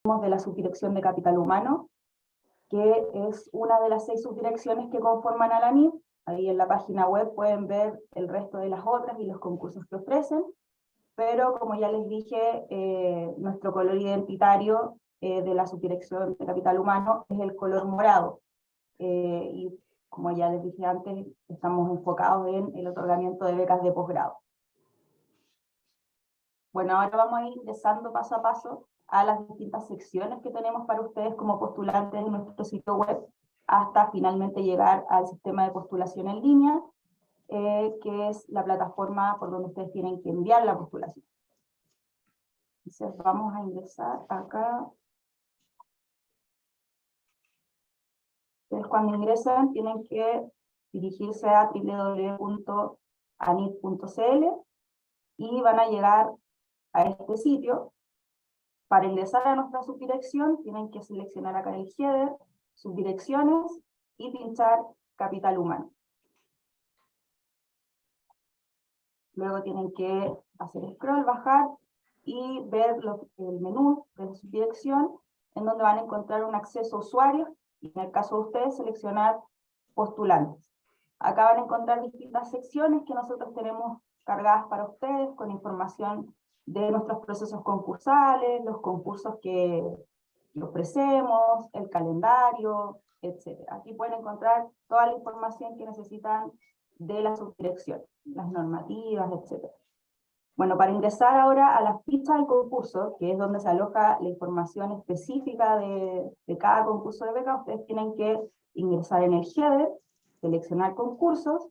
de la Subdirección de Capital Humano, que es una de las 6 subdirecciones que conforman a la NID. Ahí en la página web pueden ver el resto de las otras y los concursos que ofrecen, pero como ya les dije, nuestro color identitario de la Subdirección de Capital Humano es el color morado, y como ya les dije antes, estamos enfocados en el otorgamiento de becas de posgrado. Bueno, ahora vamos a ir ingresando paso a paso a las distintas secciones que tenemos para ustedes como postulantes en nuestro sitio web, hasta finalmente llegar al sistema de postulación en línea, que es la plataforma por donde ustedes tienen que enviar la postulación. Entonces vamos a ingresar acá. Entonces cuando ingresan tienen que dirigirse a www.anid.cl y van a llegar a este sitio. Para ingresar a nuestra subdirección tienen que seleccionar acá en el header, subdirecciones, y pinchar capital humano. Luego tienen que hacer scroll, bajar y ver el menú de la subdirección, en donde van a encontrar un acceso a usuarios, y en el caso de ustedes seleccionar postulantes. Acá van a encontrar distintas secciones que nosotros tenemos cargadas para ustedes, con información de nuestros procesos concursales, los concursos que ofrecemos, el calendario, etc. Aquí pueden encontrar toda la información que necesitan de la subdirección, las normativas, etc. Bueno, para ingresar ahora a la ficha del concurso, que es donde se aloja la información específica de cada concurso de beca, ustedes tienen que ingresar en el header, seleccionar concursos,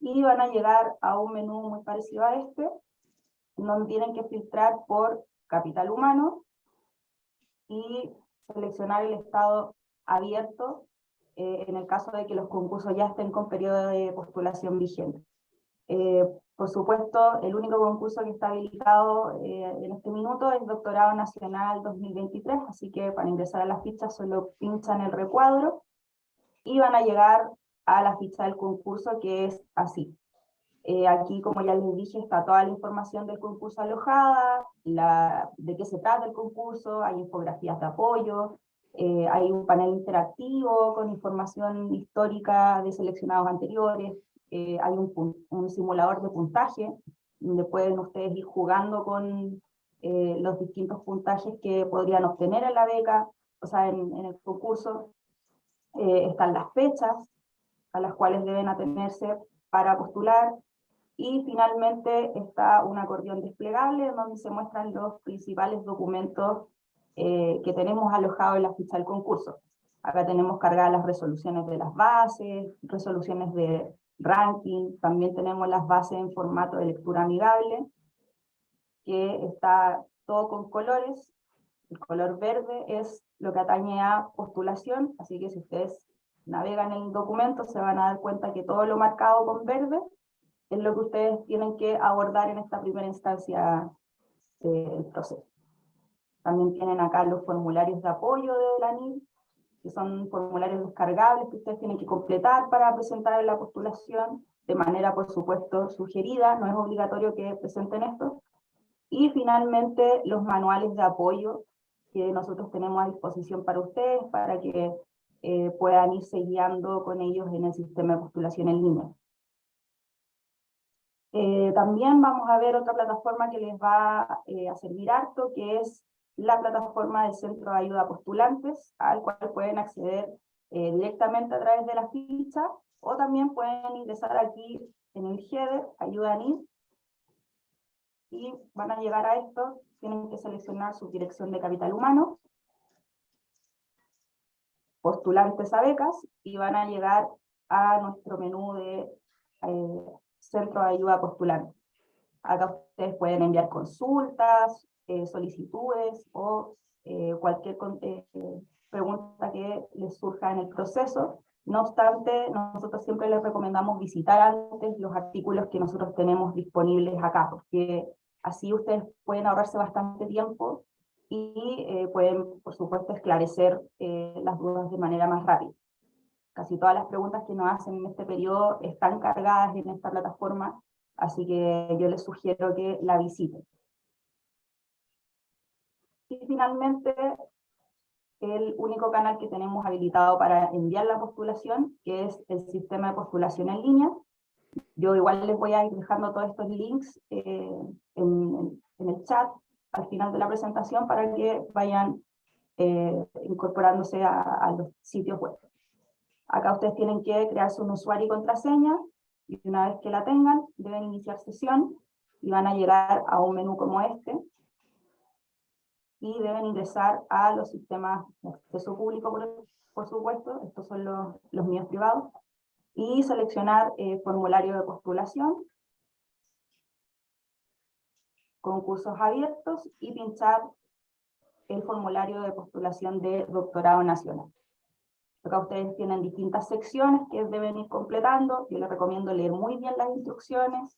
y van a llegar a un menú muy parecido a este, donde tienen que filtrar por capital humano y seleccionar el estado abierto, en el caso de que los concursos ya estén con periodo de postulación vigente. Por supuesto, el único concurso que está habilitado en este minuto es Doctorado Nacional 2023, así que para ingresar a las fichas solo pinchan el recuadro y van a llegar a la ficha del concurso, que es así. Aquí, como ya les dije, está toda la información del concurso alojada, de qué se trata el concurso, hay infografías de apoyo, hay un panel interactivo con información histórica de seleccionados anteriores, hay un simulador de puntaje, donde pueden ustedes ir jugando con los distintos puntajes que podrían obtener en la beca, o sea, en el concurso. Están las fechas a las cuales deben atenerse para postular, y finalmente está un acordeón desplegable donde se muestran los principales documentos que tenemos alojados en la ficha del concurso. Acá tenemos cargadas las resoluciones de las bases, resoluciones de ranking, también tenemos las bases en formato de lectura amigable, que está todo con colores. El color verde es lo que atañe a postulación, así que si ustedes navegan en el documento se van a dar cuenta que todo lo marcado con verde es lo que ustedes tienen que abordar en esta primera instancia del proceso. También tienen acá los formularios de apoyo de la NID, que son formularios descargables que ustedes tienen que completar para presentar en la postulación, de manera, por supuesto, sugerida, no es obligatorio que presenten esto. Y finalmente los manuales de apoyo que nosotros tenemos a disposición para ustedes, para que puedan irse guiando con ellos en el sistema de postulación en línea. También vamos a ver otra plataforma que les va a servir harto, que es la plataforma del Centro de Ayuda a Postulantes, al cual pueden acceder directamente a través de la ficha, o también pueden ingresar aquí en el header, Ayuda a NID, y van a llegar a esto, tienen que seleccionar su dirección de capital humano, postulantes a becas, y van a llegar a nuestro menú de Centro de Ayuda a Postulantes. Acá ustedes pueden enviar consultas, solicitudes o cualquier pregunta que les surja en el proceso. No obstante, nosotros siempre les recomendamos visitar antes los artículos que nosotros tenemos disponibles acá, porque así ustedes pueden ahorrarse bastante tiempo y pueden, por supuesto, esclarecer las dudas de manera más rápida. Casi todas las preguntas que nos hacen en este periodo están cargadas en esta plataforma, así que yo les sugiero que la visiten. Y finalmente, el único canal que tenemos habilitado para enviar la postulación, que es el sistema de postulación en línea. Yo igual les voy a ir dejando todos estos links en el chat al final de la presentación para que vayan incorporándose a los sitios web. Acá ustedes tienen que crearse un usuario y contraseña, y una vez que la tengan, deben iniciar sesión, y van a llegar a un menú como este, y deben ingresar a los sistemas de acceso público, por supuesto, estos son los míos privados, y seleccionar formulario de postulación, concursos abiertos, y pinchar el formulario de postulación de doctorado nacional. Acá ustedes tienen distintas secciones que deben ir completando. Yo les recomiendo leer muy bien las instrucciones.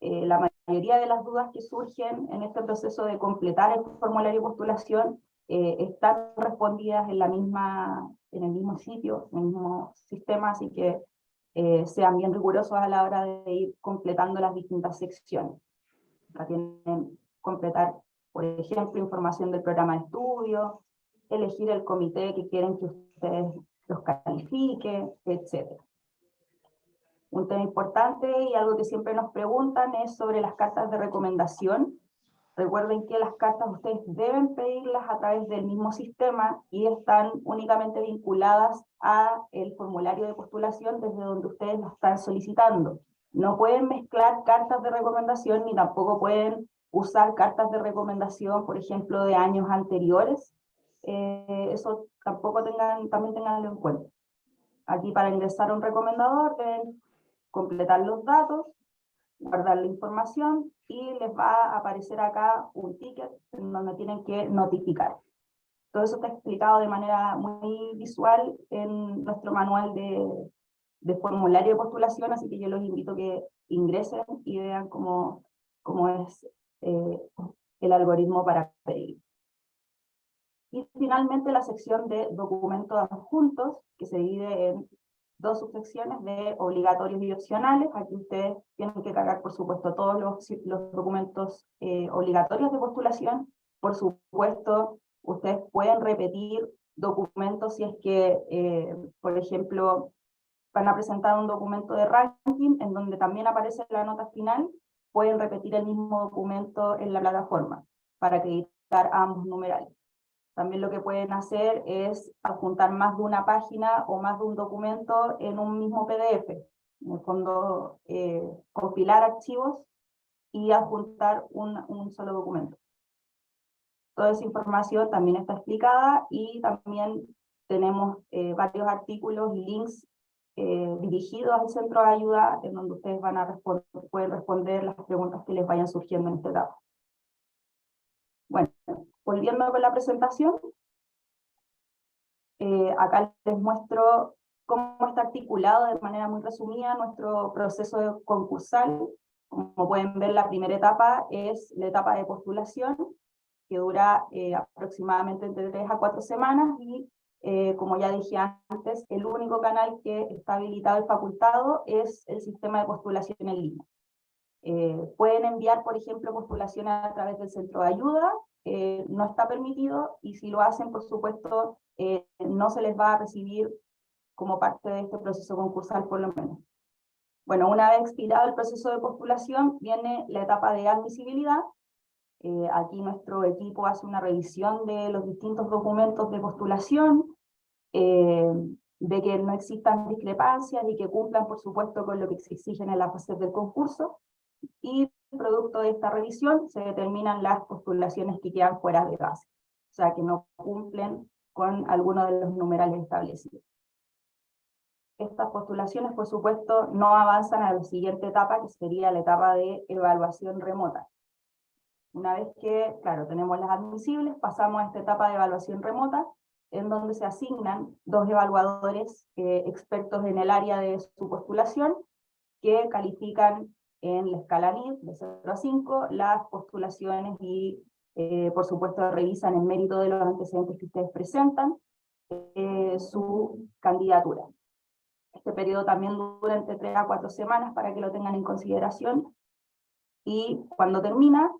La mayoría de las dudas que surgen en este proceso de completar el formulario de postulación están respondidas en el mismo sitio, en el mismo sistema, así que sean bien rigurosos a la hora de ir completando las distintas secciones. Acá tienen completar, por ejemplo, información del programa de estudio, elegir el comité que quieren que ustedes los califique, etc. Un tema importante y algo que siempre nos preguntan es sobre las cartas de recomendación. Recuerden que las cartas ustedes deben pedirlas a través del mismo sistema y están únicamente vinculadas a el formulario de postulación desde donde ustedes las están solicitando. No pueden mezclar cartas de recomendación ni tampoco pueden usar cartas de recomendación, por ejemplo, de años anteriores. Eso también tenganlo en cuenta. Aquí para ingresar a un recomendador deben completar los datos, guardar la información y les va a aparecer acá un ticket en donde tienen que notificar. Todo eso está explicado de manera muy visual en nuestro manual de formulario de postulación, así que yo los invito a que ingresen y vean cómo es el algoritmo para pedir. Y finalmente la sección de documentos adjuntos, que se divide en dos subsecciones de obligatorios y opcionales. Aquí ustedes tienen que cargar, por supuesto, todos los documentos obligatorios de postulación. Por supuesto, ustedes pueden repetir documentos si es que, por ejemplo, van a presentar un documento de ranking en donde también aparece la nota final, pueden repetir el mismo documento en la plataforma para acreditar ambos numerales. También lo que pueden hacer es adjuntar más de una página o más de un documento en un mismo PDF. En el fondo, compilar archivos y adjuntar un solo documento. Toda esa información también está explicada y también tenemos varios artículos y links dirigidos al centro de ayuda en donde ustedes pueden responder las preguntas que les vayan surgiendo en este etapa. Bueno, volviendo con la presentación, acá les muestro cómo está articulado de manera muy resumida nuestro proceso concursal. Como pueden ver, la primera etapa es la etapa de postulación, que dura aproximadamente entre 3 a 4 semanas, y como ya dije antes, el único canal que está habilitado y facultado es el sistema de postulación en línea. Pueden enviar, por ejemplo, postulaciones a través del centro de ayuda, no está permitido, y si lo hacen, por supuesto, no se les va a recibir como parte de este proceso concursal, por lo menos. Bueno, una vez expirado el proceso de postulación, viene la etapa de admisibilidad. Aquí nuestro equipo hace una revisión de los distintos documentos de postulación, de que no existan discrepancias y que cumplan, por supuesto, con lo que se exige en la fase del concurso. Y producto de esta revisión se determinan las postulaciones que quedan fuera de base, o sea, que no cumplen con alguno de los numerales establecidos. Estas postulaciones, por supuesto, no avanzan a la siguiente etapa, que sería la etapa de evaluación remota. Una vez que, claro, tenemos las admisibles, pasamos a esta etapa de evaluación remota, en donde se asignan 2 evaluadores expertos en el área de su postulación, que califican en la escala NID de 0 a 5 las postulaciones y, por supuesto, revisan el mérito de los antecedentes que ustedes presentan, su candidatura. Este periodo también dura entre 3 a 4 semanas para que lo tengan en consideración, y cuando termina,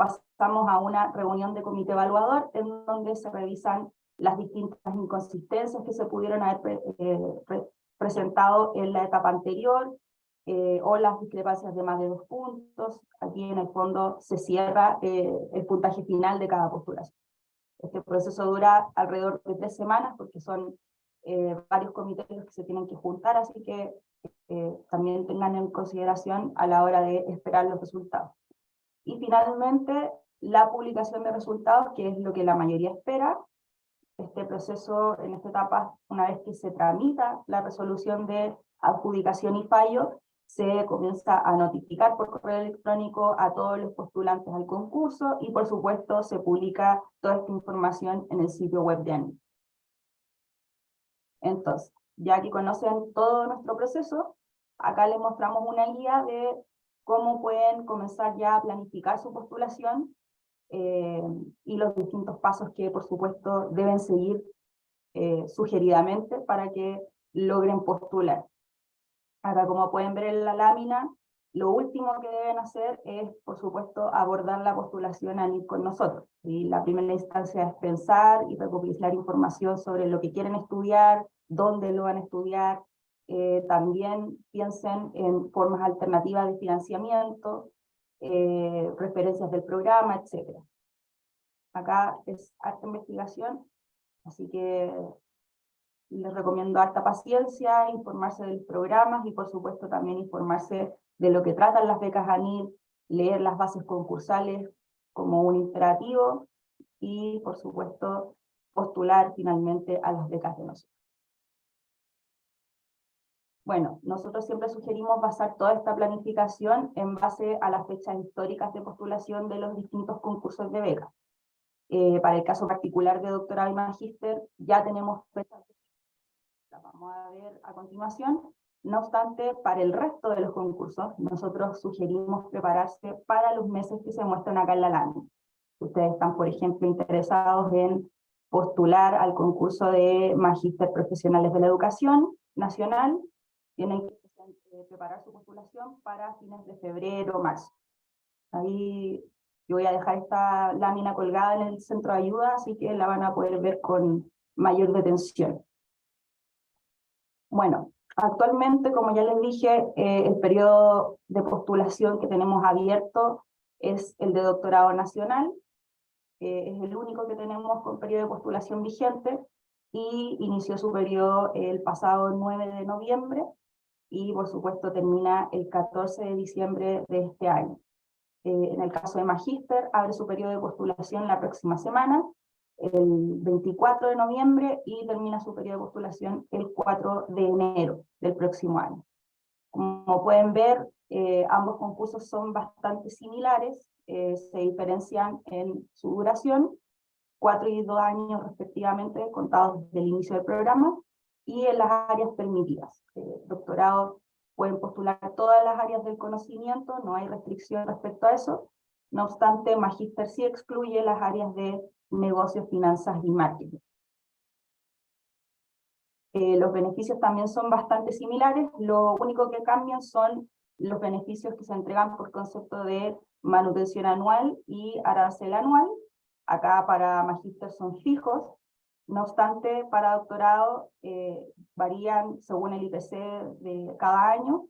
pasamos a una reunión de comité evaluador en donde se revisan las distintas inconsistencias que se pudieron haber presentado en la etapa anterior, o las discrepancias de más de 2 puntos. Aquí en el fondo se cierra el puntaje final de cada postulación. Este proceso dura alrededor de 3 semanas porque son varios comités los que se tienen que juntar, así que también tengan en consideración a la hora de esperar los resultados. Y finalmente, la publicación de resultados, que es lo que la mayoría espera. Este proceso, en esta etapa, una vez que se tramita la resolución de adjudicación y fallo, se comienza a notificar por correo electrónico a todos los postulantes al concurso y, por supuesto, se publica toda esta información en el sitio web de ANIT. Entonces, ya que conocen todo nuestro proceso, acá les mostramos una guía de cómo pueden comenzar ya a planificar su postulación y los distintos pasos que, por supuesto, deben seguir sugeridamente para que logren postular. Ahora, como pueden ver en la lámina, lo último que deben hacer es, por supuesto, abordar la postulación a ANIT con nosotros. Y la primera instancia es pensar y recopilar información sobre lo que quieren estudiar, dónde lo van a estudiar. También piensen en formas alternativas de financiamiento, referencias del programa, etc. Acá es harta investigación, así que les recomiendo harta paciencia, informarse de los programas y por supuesto también informarse de lo que tratan las becas ANIT, leer las bases concursales como un imperativo y por supuesto postular finalmente a las becas de nosotros. Bueno, nosotros siempre sugerimos basar toda esta planificación en base a las fechas históricas de postulación de los distintos concursos de becas. Para el caso particular de doctorado y magíster ya tenemos fechas, las vamos a ver a continuación. No obstante, para el resto de los concursos, nosotros sugerimos prepararse para los meses que se muestran acá en la lámina. Ustedes están, por ejemplo, interesados en postular al concurso de magíster profesionales de la educación nacional, tienen que preparar su postulación para fines de febrero o marzo. Ahí yo voy a dejar esta lámina colgada en el centro de ayuda, así que la van a poder ver con mayor detención. Bueno, actualmente, como ya les dije, el periodo de postulación que tenemos abierto es el de doctorado nacional. Es el único que tenemos con periodo de postulación vigente y inició su periodo el pasado 9 de noviembre y por supuesto termina el 14 de diciembre de este año. En el caso de magíster, abre su periodo de postulación la próxima semana, el 24 de noviembre, y termina su periodo de postulación el 4 de enero del próximo año. Como pueden ver, ambos concursos son bastante similares, se diferencian en su duración, 4 y 2 años respectivamente, contados desde el inicio del programa, y en las áreas permitidas. Doctorado pueden postular todas las áreas del conocimiento, no hay restricción respecto a eso. No obstante, magíster sí excluye las áreas de negocios, finanzas y marketing. Los beneficios también son bastante similares, lo único que cambian son los beneficios que se entregan por concepto de manutención anual y arancel anual. Acá para magíster son fijos, no obstante para doctorado varían según el IPC de cada año,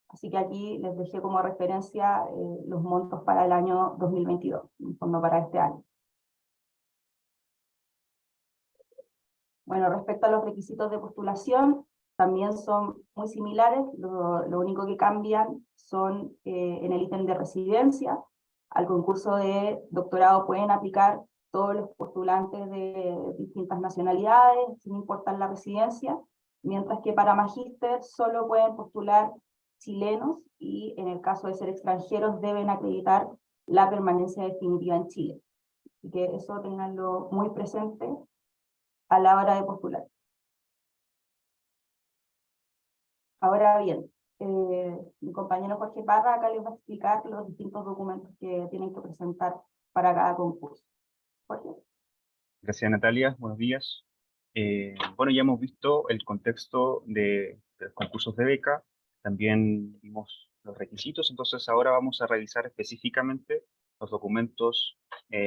así que aquí les dejé como referencia los montos para el año 2022, en fondo para este año. Bueno, respecto a los requisitos de postulación, también son muy similares, lo único que cambian son en el ítem de residencia. Al concurso de doctorado pueden aplicar todos los postulantes de distintas nacionalidades, sin importar la residencia, mientras que para magíster solo pueden postular chilenos y en el caso de ser extranjeros deben acreditar la permanencia definitiva en Chile. Así que eso tenganlo muy presente a la hora de postular. Ahora bien, mi compañero Jorge Parra acá les va a explicar los distintos documentos que tienen que presentar para cada concurso. Jorge. Gracias, Natalia. Buenos días. Bueno, ya hemos visto el contexto de los concursos de beca, también vimos los requisitos, entonces ahora vamos a revisar específicamente los documentos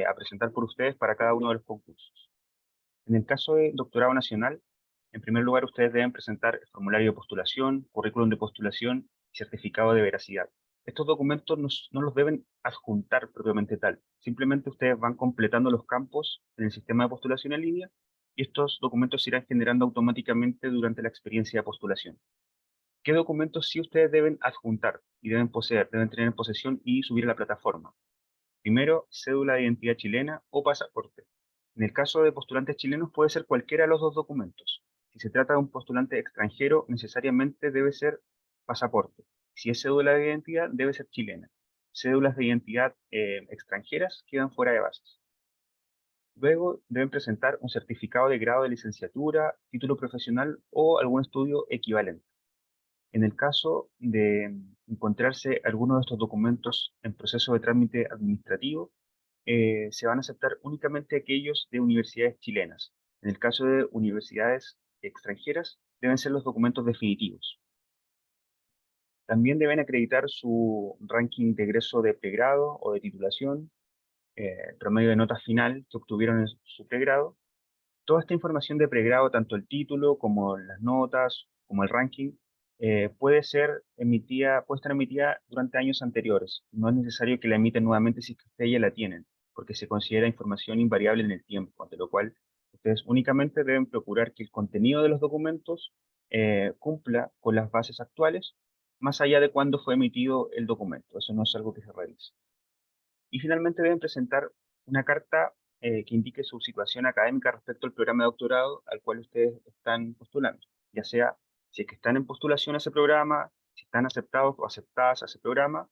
a presentar por ustedes para cada uno de los concursos. En el caso de doctorado nacional, en primer lugar ustedes deben presentar el formulario de postulación, currículum de postulación y certificado de veracidad. Estos documentos no los deben adjuntar propiamente tal, simplemente ustedes van completando los campos en el sistema de postulación en línea y estos documentos se irán generando automáticamente durante la experiencia de postulación. ¿Qué documentos sí ustedes deben adjuntar y deben poseer, deben tener en posesión y subir a la plataforma? Primero, cédula de identidad chilena o pasaporte. En el caso de postulantes chilenos puede ser cualquiera de los dos documentos. Si se trata de un postulante extranjero, necesariamente debe ser pasaporte. Si es cédula de identidad, debe ser chilena. Cédulas de identidad extranjeras quedan fuera de bases. Luego deben presentar un certificado de grado de licenciatura, título profesional o algún estudio equivalente. En el caso de encontrarse alguno de estos documentos en proceso de trámite administrativo, se van a aceptar únicamente aquellos de universidades chilenas. En el caso de universidades extranjeras, deben ser los documentos definitivos. También deben acreditar su ranking de egreso de pregrado o de titulación, promedio de nota final que obtuvieron en su pregrado. Toda esta información de pregrado, tanto el título como las notas, como el ranking, puede estar emitida durante años anteriores. No es necesario que la emiten nuevamente si es que ustedes ya la tienen, porque se considera información invariable en el tiempo, ante lo cual ustedes únicamente deben procurar que el contenido de los documentos cumpla con las bases actuales, más allá de cuándo fue emitido el documento. Eso no es algo que se revise. Y finalmente deben presentar una carta que indique su situación académica respecto al programa de doctorado al cual ustedes están postulando, ya sea si es que están en postulación a ese programa, si están aceptados o aceptadas a ese programa,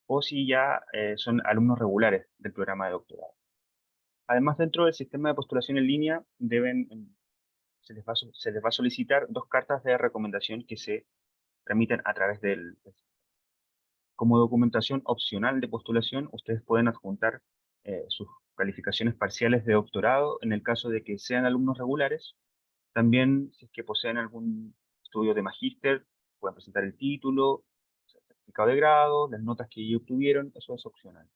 o si ya son alumnos regulares del programa de doctorado. Además, dentro del sistema de postulación en línea, se les va a solicitar 2 cartas de recomendación que se tramiten a través del. Como documentación opcional de postulación, ustedes pueden adjuntar sus calificaciones parciales de doctorado en el caso de que sean alumnos regulares. También, si es que poseen algún estudio de magíster, pueden presentar el título, el certificado de grado, las notas que ya obtuvieron, eso es opcional.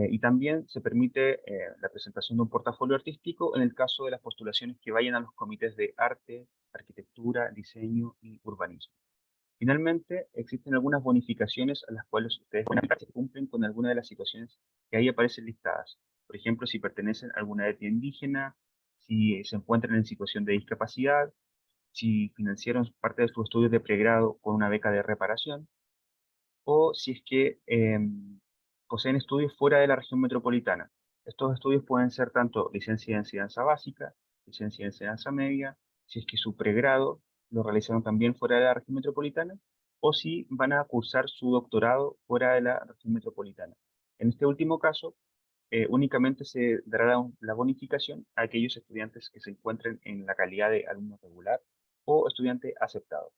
Y también se permite la presentación de un portafolio artístico en el caso de las postulaciones que vayan a los comités de arte, arquitectura, diseño y urbanismo. Finalmente, existen algunas bonificaciones a las cuales ustedes pueden aplicar si cumplen con alguna de las situaciones que ahí aparecen listadas. Por ejemplo, si pertenecen a alguna etnia indígena, si se encuentran en situación de discapacidad, si financiaron parte de sus estudios de pregrado con una beca de reparación, o si es que poseen estudios fuera de la región metropolitana. Estos estudios pueden ser tanto licencia de enseñanza básica, licencia de enseñanza media, si es que su pregrado lo realizaron también fuera de la región metropolitana, o si van a cursar su doctorado fuera de la región metropolitana. En este último caso, únicamente se dará la bonificación a aquellos estudiantes que se encuentren en la calidad de alumno regular o estudiante aceptado.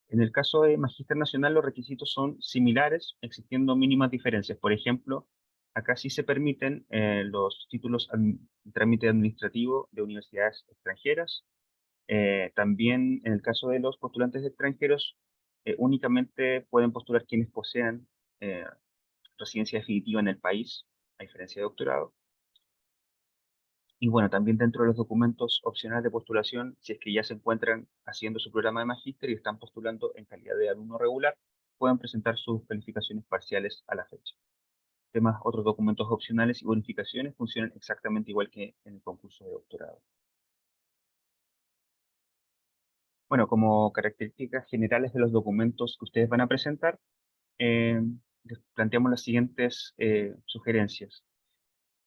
En el caso de Magíster Nacional, los requisitos son similares, existiendo mínimas diferencias. Por ejemplo, acá sí se permiten los títulos de trámite administrativo de universidades extranjeras. También, en el caso de los postulantes extranjeros, únicamente pueden postular quienes posean residencia definitiva en el país, a diferencia de doctorado. Y bueno, también dentro de los documentos opcionales de postulación, si es que ya se encuentran haciendo su programa de magíster y están postulando en calidad de alumno regular, pueden presentar sus calificaciones parciales a la fecha. Además, otros documentos opcionales y bonificaciones funcionan exactamente igual que en el concurso de doctorado. Bueno, como características generales de los documentos que ustedes van a presentar, les planteamos las siguientes sugerencias.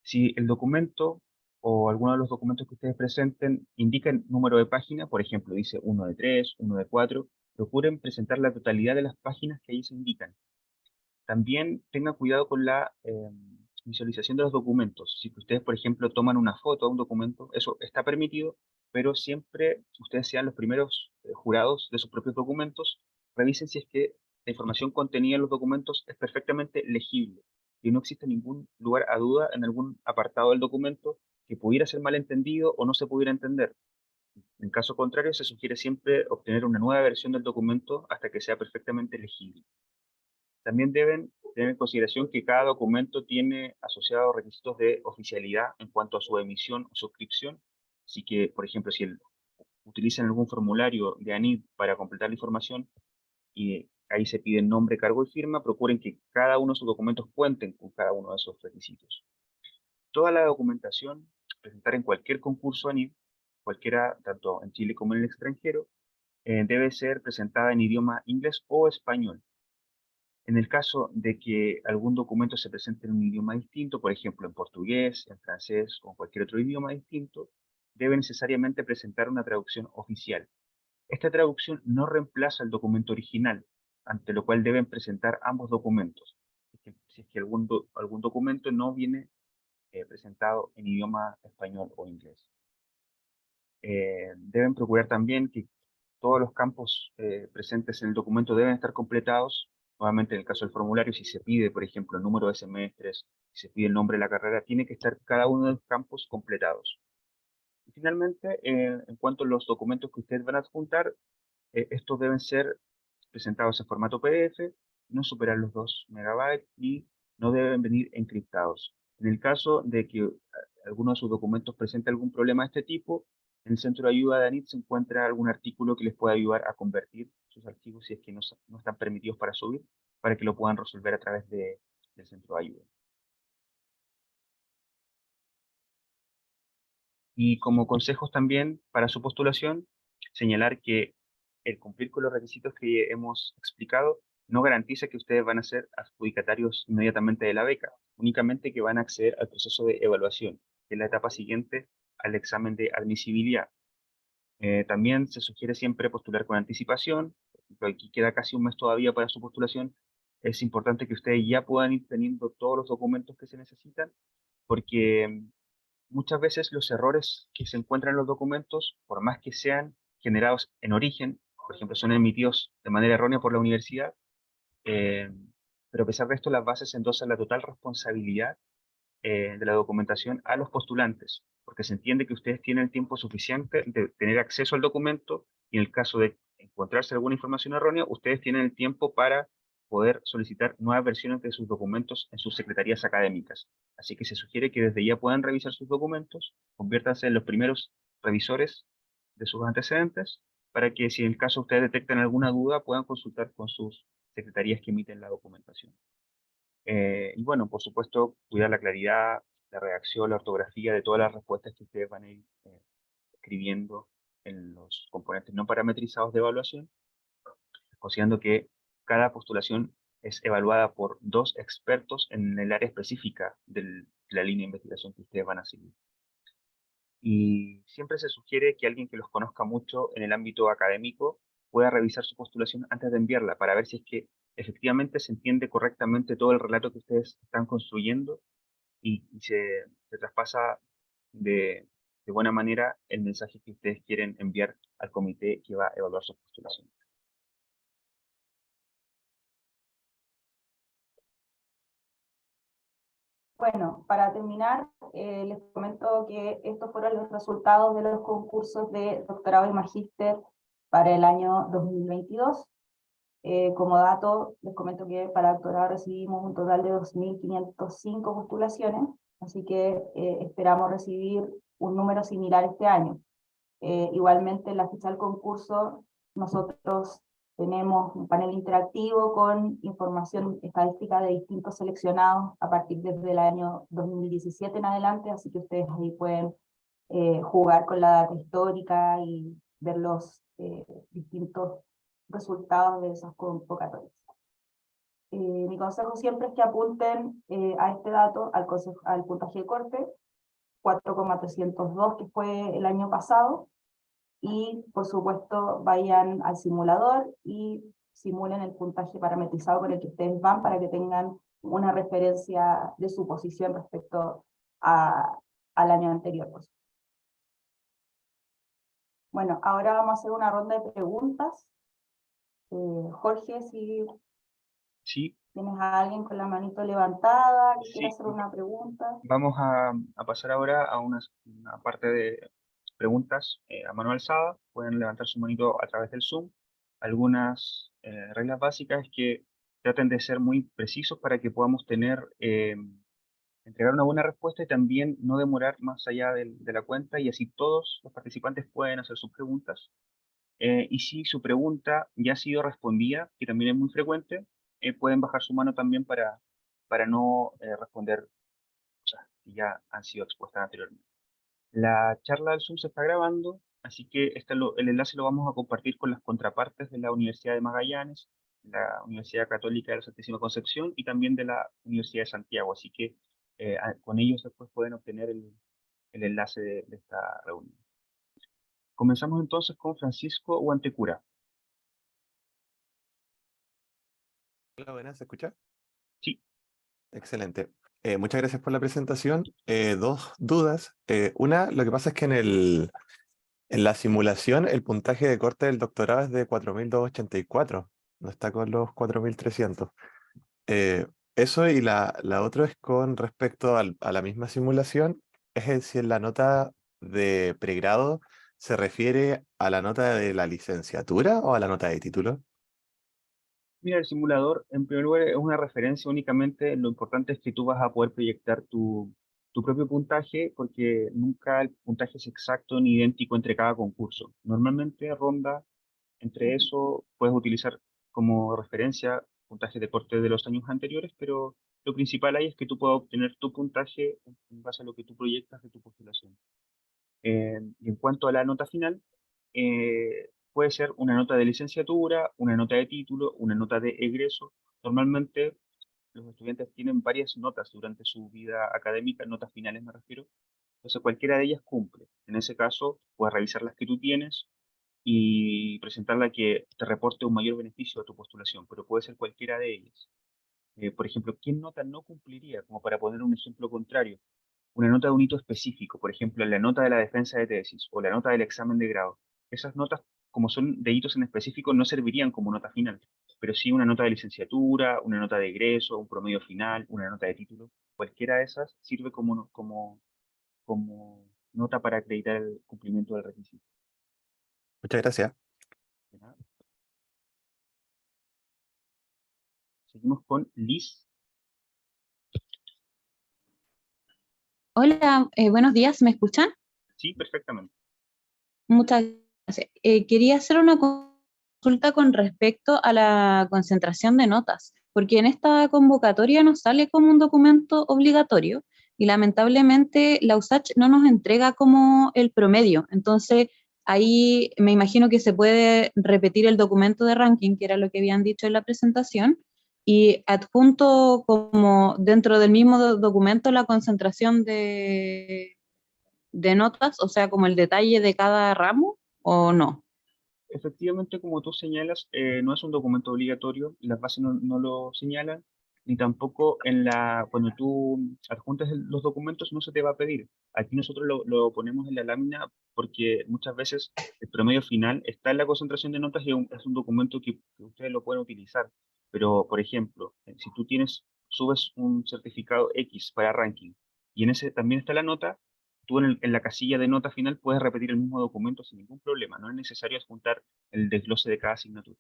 Si el documento o alguno de los documentos que ustedes presenten indican número de página, por ejemplo, dice 1 de 3, 1 de 4, procuren presentar la totalidad de las páginas que ahí se indican. También tengan cuidado con la visualización de los documentos. Si ustedes, por ejemplo, toman una foto de un documento, eso está permitido, pero siempre ustedes sean los primeros jurados de sus propios documentos, revisen si es que la información contenida en los documentos es perfectamente legible y no existe ningún lugar a duda en algún apartado del documento que pudiera ser malentendido o no se pudiera entender. En caso contrario, se sugiere siempre obtener una nueva versión del documento hasta que sea perfectamente legible. También deben tener en consideración que cada documento tiene asociados requisitos de oficialidad en cuanto a su emisión o suscripción. Así que, por ejemplo, si utilizan algún formulario de ANID para completar la información y ahí se pide nombre, cargo y firma, procuren que cada uno de sus documentos cuenten con cada uno de esos requisitos. Toda la documentación presentada en cualquier concurso ANID, cualquiera, tanto en Chile como en el extranjero, debe ser presentada en idioma inglés o español. En el caso de que algún documento se presente en un idioma distinto, por ejemplo en portugués, en francés o en cualquier otro idioma distinto, debe necesariamente presentar una traducción oficial. Esta traducción no reemplaza el documento original, ante lo cual deben presentar ambos documentos. Si es que algún documento no viene presentado en idioma español o inglés. Deben procurar también que todos los campos presentes en el documento deben estar completados. Nuevamente, en el caso del formulario, si se pide, por ejemplo, el número de semestres, si se pide el nombre de la carrera, tiene que estar cada uno de los campos completados. Y finalmente, en cuanto a los documentos que ustedes van a adjuntar, estos deben ser presentados en formato PDF, no superar los 2 megabytes y no deben venir encriptados. En el caso de que alguno de sus documentos presente algún problema de este tipo, en el centro de ayuda de ANID se encuentra algún artículo que les pueda ayudar a convertir sus archivos si es que no están permitidos para subir, para que lo puedan resolver a través del centro de ayuda. Y como consejos también para su postulación, señalar que el cumplir con los requisitos que hemos explicado no garantiza que ustedes van a ser adjudicatarios inmediatamente de la beca, únicamente que van a acceder al proceso de evaluación, que es la etapa siguiente al examen de admisibilidad. También se sugiere siempre postular con anticipación. Por ejemplo, aquí queda casi un mes todavía para su postulación. Es importante que ustedes ya puedan ir teniendo todos los documentos que se necesitan, porque muchas veces los errores que se encuentran en los documentos, por más que sean generados en origen, por ejemplo, son emitidos de manera errónea por la universidad, eh, pero a pesar de esto, las bases endosan la total responsabilidad de la documentación a los postulantes, porque se entiende que ustedes tienen el tiempo suficiente de tener acceso al documento y en el caso de encontrarse alguna información errónea, ustedes tienen el tiempo para poder solicitar nuevas versiones de sus documentos en sus secretarías académicas. Así que se sugiere que desde ya puedan revisar sus documentos, conviértanse en los primeros revisores de sus antecedentes, para que si en el caso ustedes detectan alguna duda, puedan consultar con sus secretarías que emiten la documentación. Y bueno, por supuesto, cuidar la claridad, la redacción, la ortografía de todas las respuestas que ustedes van a ir escribiendo en los componentes no parametrizados de evaluación, considerando que cada postulación es evaluada por 2 expertos en el área específica de la línea de investigación que ustedes van a seguir. Y siempre se sugiere que alguien que los conozca mucho en el ámbito académico pueda revisar su postulación antes de enviarla para ver si es que efectivamente se entiende correctamente todo el relato que ustedes están construyendo y se traspasa de buena manera el mensaje que ustedes quieren enviar al comité que va a evaluar su postulación. Bueno, para terminar, les comento que estos fueron los resultados de los concursos de doctorado y magíster para el año 2022. Como dato, les comento que para doctorado recibimos un total de 2.505 postulaciones, así que esperamos recibir un número similar este año. Igualmente, en la ficha del concurso, nosotros tenemos un panel interactivo con información estadística de distintos seleccionados a partir desde el año 2017 en adelante, así que ustedes ahí pueden jugar con la data histórica y ver los distintos resultados de esas convocatorias. Mi consejo siempre es que apunten a este dato, al puntaje de corte, 4,302 que fue el año pasado, y por supuesto vayan al simulador y simulen el puntaje parametrizado con el que ustedes van para que tengan una referencia de su posición respecto al año anterior. Bueno, ahora vamos a hacer una ronda de preguntas. Jorge, si Sí, tienes a alguien con la manito levantada que quiera sí. hacer una pregunta. Vamos a pasar ahora a una parte de preguntas a mano alzada. Pueden levantar su manito a través del Zoom. Algunas reglas básicas es que traten de ser muy precisos para que podamos entregar una buena respuesta y también no demorar más allá de la cuenta, y así todos los participantes pueden hacer sus preguntas. Y si su pregunta ya ha sido respondida, que también es muy frecuente, pueden bajar su mano también para no responder cosas que ya han sido expuestas anteriormente. La charla del Zoom se está grabando, así que el enlace lo vamos a compartir con las contrapartes de la Universidad de Magallanes, la Universidad Católica de la Santísima Concepción y también de la Universidad de Santiago. Así que con ellos después pueden obtener el enlace de esta reunión. Comenzamos entonces con Francisco Huantecura. Hola, buenas, ¿se escucha? Sí. Excelente. Muchas gracias por la presentación. Dos dudas. Una, lo que pasa es que en la simulación el puntaje de corte del doctorado es de 4.284. No está con los 4.300. Eso, y la otra es con respecto a la misma simulación, es si en la nota de pregrado se refiere a la nota de la licenciatura o a la nota de título. Mira, el simulador, en primer lugar, es una referencia únicamente. Lo importante es que tú vas a poder proyectar tu propio puntaje, porque nunca el puntaje es exacto ni idéntico entre cada concurso. Normalmente ronda entre eso, puedes utilizar como referencia puntajes de corte de los años anteriores, pero lo principal ahí es que tú puedas obtener tu puntaje en base a lo que tú proyectas de tu postulación. Y en cuanto a la nota final, puede ser una nota de licenciatura, una nota de título, una nota de egreso. Normalmente los estudiantes tienen varias notas durante su vida académica, notas finales me refiero. Entonces cualquiera de ellas cumple. En ese caso, puedes revisar las que tú tienes y presentar la que te reporte un mayor beneficio a tu postulación, pero puede ser cualquiera de ellas. Por ejemplo, ¿qué nota no cumpliría? Como para poner un ejemplo contrario, una nota de un hito específico, por ejemplo, la nota de la defensa de tesis o la nota del examen de grado. Esas notas, como son de hitos en específico, no servirían como nota final, pero sí una nota de licenciatura, una nota de egreso, un promedio final, una nota de título. Cualquiera de esas sirve como nota para acreditar el cumplimiento del requisito. Muchas gracias. ¿De nada? Seguimos con Liz. Hola, buenos días, ¿me escuchan? Sí, perfectamente. Muchas gracias. Quería hacer una consulta con respecto a la concentración de notas, porque en esta convocatoria nos sale como un documento obligatorio y lamentablemente la USACH no nos entrega como el promedio. Entonces, ahí me imagino que se puede repetir el documento de ranking, que era lo que habían dicho en la presentación, y adjunto como dentro del mismo documento la concentración de notas, o sea, como el detalle de cada ramo, o no. Efectivamente, como tú señalas, no es un documento obligatorio, las bases no lo señalan, ni tampoco cuando tú adjuntas los documentos no se te va a pedir. Aquí nosotros lo ponemos en la lámina porque muchas veces el promedio final está en la concentración de notas y es un documento que ustedes lo pueden utilizar. Pero, por ejemplo, si tú subes un certificado X para ranking y en ese también está la nota, tú en la casilla de nota final puedes repetir el mismo documento sin ningún problema. No es necesario adjuntar el desglose de cada asignatura.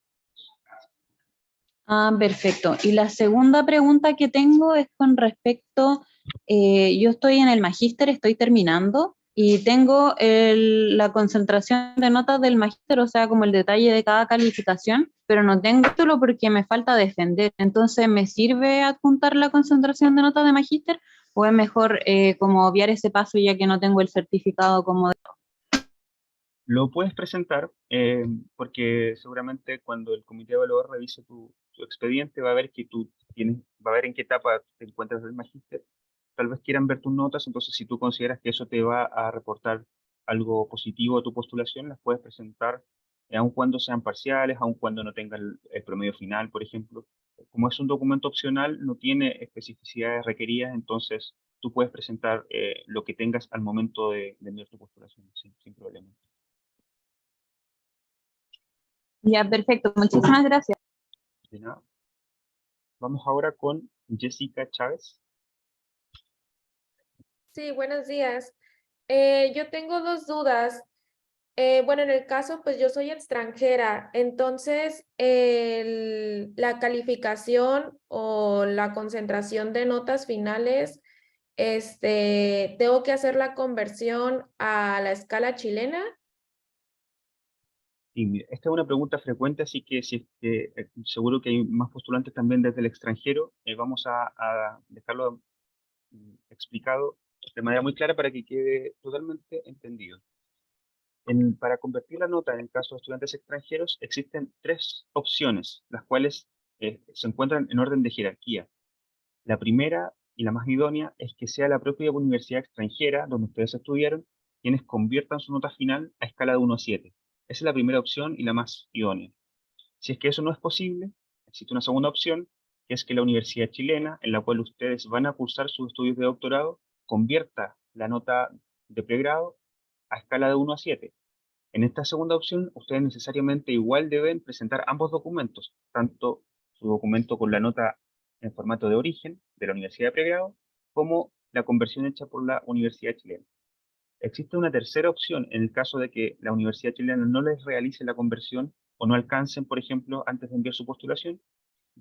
Ah, perfecto. Y la segunda pregunta que tengo es con respecto, yo estoy en el magíster, estoy terminando, y tengo la concentración de notas del magíster, o sea, como el detalle de cada calificación, pero no tengo título porque me falta defender. Entonces, ¿me sirve adjuntar la concentración de notas de magíster o es mejor como obviar ese paso ya que no tengo el certificado como de... Lo puedes presentar porque seguramente cuando el comité evaluador revise tu expediente va a ver que va a ver en qué etapa te encuentras del magíster. Tal vez quieran ver tus notas, entonces si tú consideras que eso te va a reportar algo positivo a tu postulación, las puedes presentar aun cuando sean parciales, aun cuando no tengan el promedio final, por ejemplo. Como es un documento opcional, no tiene especificidades requeridas, entonces tú puedes presentar lo que tengas al momento de enviar tu postulación sin problema. Ya, perfecto. Muchísimas gracias. De nada. Vamos ahora con Jessica Chávez. Sí, buenos días. Yo tengo dos dudas. Bueno, en el caso, pues yo soy extranjera, entonces la calificación o la concentración de notas finales, tengo que hacer la conversión a la escala chilena. Y mira, esta es una pregunta frecuente, así que si es que seguro que hay más postulantes también desde el extranjero, vamos a dejarlo explicado de manera muy clara para que quede totalmente entendido. Para convertir la nota en el caso de estudiantes extranjeros existen tres opciones, las cuales se encuentran en orden de jerarquía. La primera y la más idónea es que sea la propia universidad extranjera donde ustedes estudiaron quienes conviertan su nota final a escala de 1 a 7. Esa es la primera opción y la más idónea. Si es que eso no es posible, existe una segunda opción, que es que la universidad chilena, en la cual ustedes van a cursar sus estudios de doctorado, convierta la nota de pregrado a escala de 1 a 7. En esta segunda opción, ustedes necesariamente igual deben presentar ambos documentos, tanto su documento con la nota en formato de origen de la universidad de pregrado, como la conversión hecha por la universidad chilena. Existe una tercera opción en el caso de que la universidad chilena no les realice la conversión o no alcancen, por ejemplo, antes de enviar su postulación,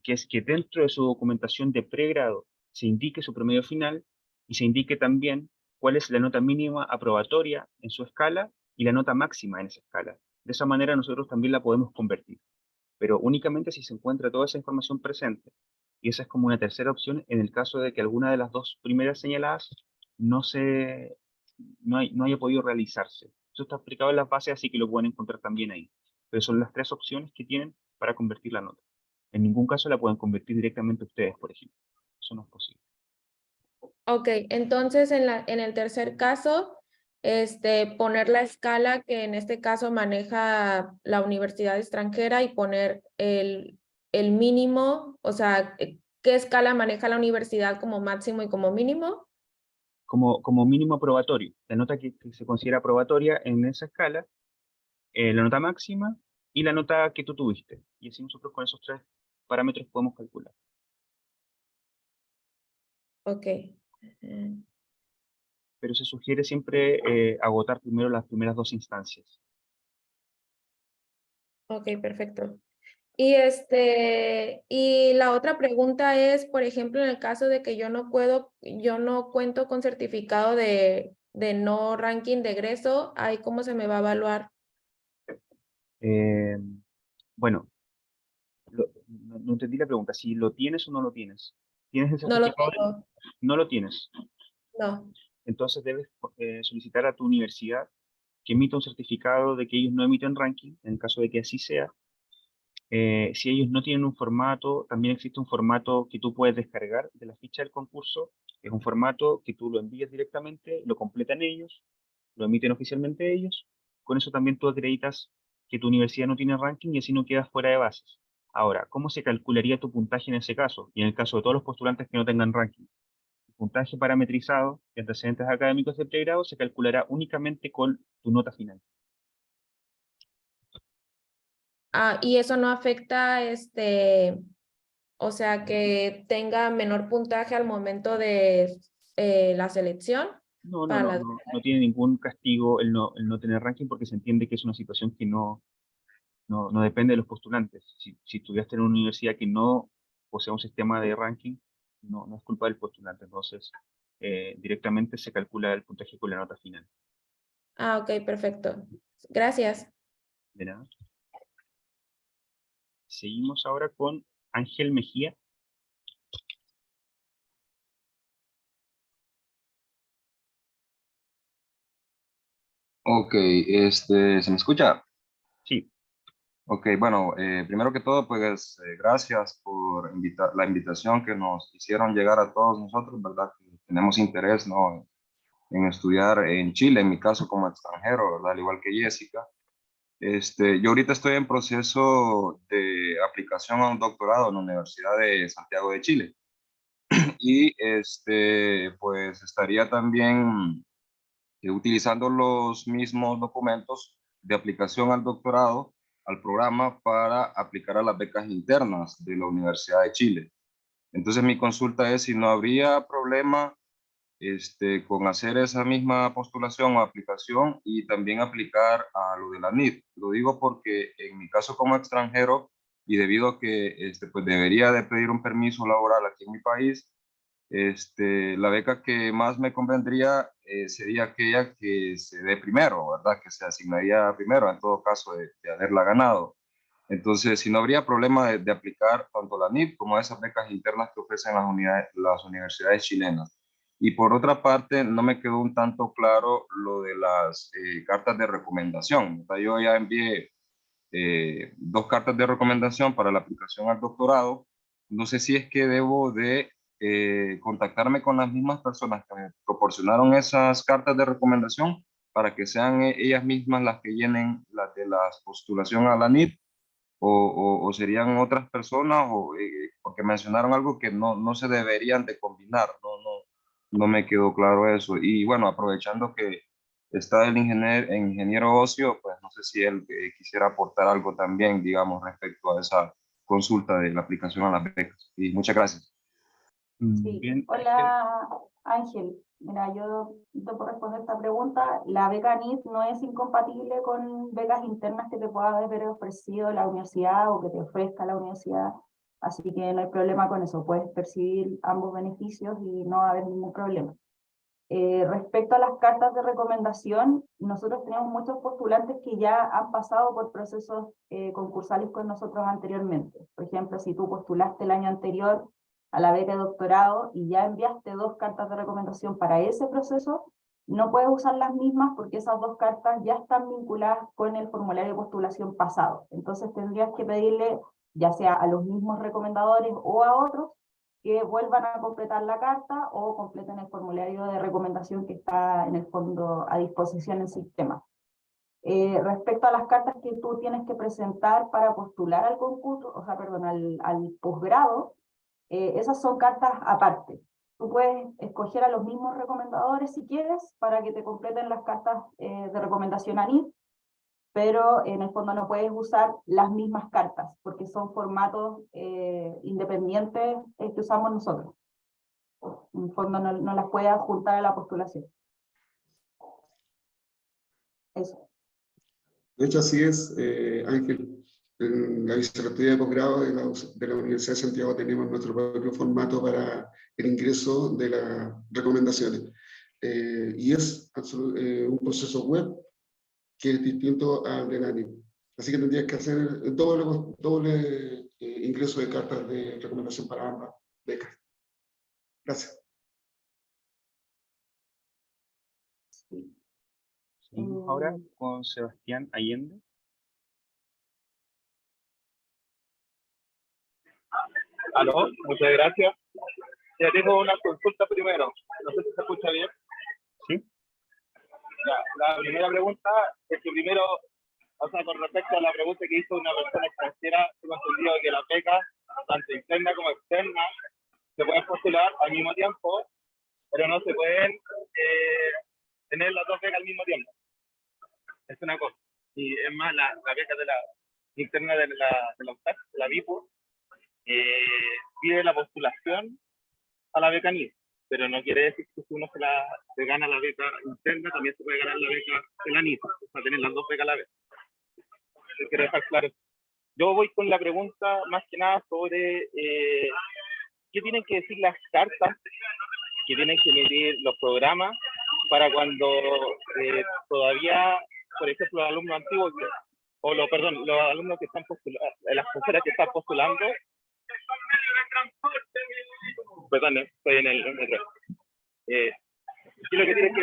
que es que dentro de su documentación de pregrado se indique su promedio final y se indique también cuál es la nota mínima aprobatoria en su escala y la nota máxima en esa escala. De esa manera nosotros también la podemos convertir, pero únicamente si se encuentra toda esa información presente. Y esa es como una tercera opción en el caso de que alguna de las dos primeras señaladas no, no haya podido realizarse. Eso está explicado en las bases, así que lo pueden encontrar también ahí. Pero son las tres opciones que tienen para convertir la nota. En ningún caso la pueden convertir directamente ustedes, por ejemplo. Eso no es posible. Ok, entonces en el tercer caso, poner la escala que en este caso maneja la universidad extranjera y poner el mínimo, o sea, ¿qué escala maneja la universidad como máximo y como mínimo? Como mínimo aprobatorio. La nota que se considera aprobatoria en esa escala, la nota máxima y la nota que tú tuviste. Y así nosotros con esos tres parámetros podemos calcular. Ok. Pero se sugiere siempre agotar primero las primeras dos instancias. Ok, perfecto. Y y la otra pregunta es, por ejemplo, en el caso de que yo no cuento con certificado de no ranking de egreso, ¿ahí cómo se me va a evaluar? Eh, bueno, no entendí la pregunta. Si lo tienes o no lo tienes. ¿Tienes el No lo certificado? tengo, No lo tienes. no. Entonces debes solicitar a tu universidad que emita un certificado de que ellos no emiten ranking, en el caso de que así sea. Si ellos no tienen un formato, también existe un formato que tú puedes descargar de la ficha del concurso. Es un formato que tú lo envías directamente, lo completan ellos, lo emiten oficialmente ellos. Con eso también tú acreditas que tu universidad no tiene ranking y así no quedas fuera de bases. Ahora, ¿cómo se calcularía tu puntaje en ese caso? Y en el caso de todos los postulantes que no tengan ranking. El puntaje parametrizado de antecedentes académicos de pregrado se calculará únicamente con tu nota final. Ah, y eso no afecta, o sea, que tenga menor puntaje al momento de la selección para las... No tiene ningún castigo el no tener ranking porque se entiende que es una situación que no depende de los postulantes. Si estudiaste en una universidad que no posee un sistema de ranking, no es culpa del postulante. Entonces, directamente se calcula el puntaje con la nota final. Ah, ok, perfecto. Gracias. De nada. Seguimos ahora con Ángel Mejía. Ok, ¿se me escucha? Sí, Ok, bueno, primero que todo, pues gracias por la invitación que nos hicieron llegar a todos nosotros, ¿verdad? Que tenemos interés, ¿no? En estudiar en Chile, en mi caso como extranjero, ¿verdad? Al igual que Jessica. Yo ahorita estoy en proceso de aplicación a un doctorado en la Universidad de Santiago de Chile. Y pues estaría también utilizando los mismos documentos de aplicación al doctorado, al programa, para aplicar a las becas internas de la Universidad de Chile. Entonces mi consulta es si no habría problema con hacer esa misma postulación o aplicación y también aplicar a lo de la NIT. Lo digo porque en mi caso como extranjero y debido a que pues debería de pedir un permiso laboral aquí en mi país, la beca que más me convendría sería aquella que se dé primero, ¿verdad? Que se asignaría primero en todo caso de haberla ganado. Entonces, si no habría problema de aplicar tanto la NIT como esas becas internas que ofrecen las universidades chilenas. Y por otra parte, no me quedó un tanto claro lo de las cartas de recomendación. O sea, yo ya envié 2 cartas de recomendación para la aplicación al doctorado. No sé si es que debo de contactarme con las mismas personas que me proporcionaron esas cartas de recomendación para que sean ellas mismas las que llenen las de la postulación a la NIT o serían otras personas porque mencionaron algo que no se deberían de combinar. No me quedó claro eso. Y bueno, aprovechando que está el ingeniero Ocio, pues no sé si él quisiera aportar algo también, digamos, respecto a esa consulta de la aplicación a las becas. Y muchas gracias. Sí. Bien, Hola, Ángel. Mira, yo te puedo responder esta pregunta. La beca NIT no es incompatible con becas internas que te pueda haber ofrecido la universidad o que te ofrezca la universidad. Así que no hay problema con eso. Puedes percibir ambos beneficios y no va a haber ningún problema. Respecto a las cartas de recomendación, nosotros tenemos muchos postulantes que ya han pasado por procesos concursales con nosotros anteriormente. Por ejemplo, si tú postulaste el año anterior a la beca de doctorado y ya enviaste 2 cartas de recomendación para ese proceso, no puedes usar las mismas porque esas 2 cartas ya están vinculadas con el formulario de postulación pasado. Entonces tendrías que pedirle, ya sea a los mismos recomendadores o a otros, que vuelvan a completar la carta o completen el formulario de recomendación que está en el fondo a disposición en el sistema. Respecto a las cartas que tú tienes que presentar para postular al concurso, o sea, perdón, al posgrado, esas son cartas aparte. Tú puedes escoger a los mismos recomendadores si quieres para que te completen las cartas de recomendación ANIT, pero en el fondo no puedes usar las mismas cartas porque son formatos independientes que usamos nosotros. En el fondo no las puedes adjuntar a la postulación. Eso. De hecho, así es, Ángel. En la vicerrectoría de posgrado de la Universidad de Santiago tenemos nuestro propio formato para el ingreso de las recomendaciones. Y es un proceso web que es distinto al del ANIM. Así que tendrías que hacer doble ingreso de cartas de recomendación para ambas becas. Gracias. Sí. seguimos ahora con Sebastián Allende. Aló, muchas gracias. Ya tengo una consulta primero. No sé si se escucha bien. ¿Sí? Ya, la primera pregunta es que primero, o sea, con respecto a la pregunta que hizo una persona extranjera, tengo entendido que las becas, tanto interna como externa, se pueden postular al mismo tiempo, pero no se pueden tener las 2 becas al mismo tiempo. Es una cosa. Y es más, la beca de la interna de la UTAC, de la BIPU, pide la postulación a la beca NIT, pero no quiere decir que si uno se gana la beca interna, también se puede ganar la beca de la NIT, o sea, tener las 2 becas a la vez. Quiero dejar claro. Yo voy con la pregunta más que nada sobre qué tienen que decir las cartas que tienen que emitir los programas para cuando todavía, por ejemplo, los alumnos antiguos, los alumnos que están postulando, las profesoras que están postulando, perdón, estoy en el metro. ¿Qué es lo que tienen que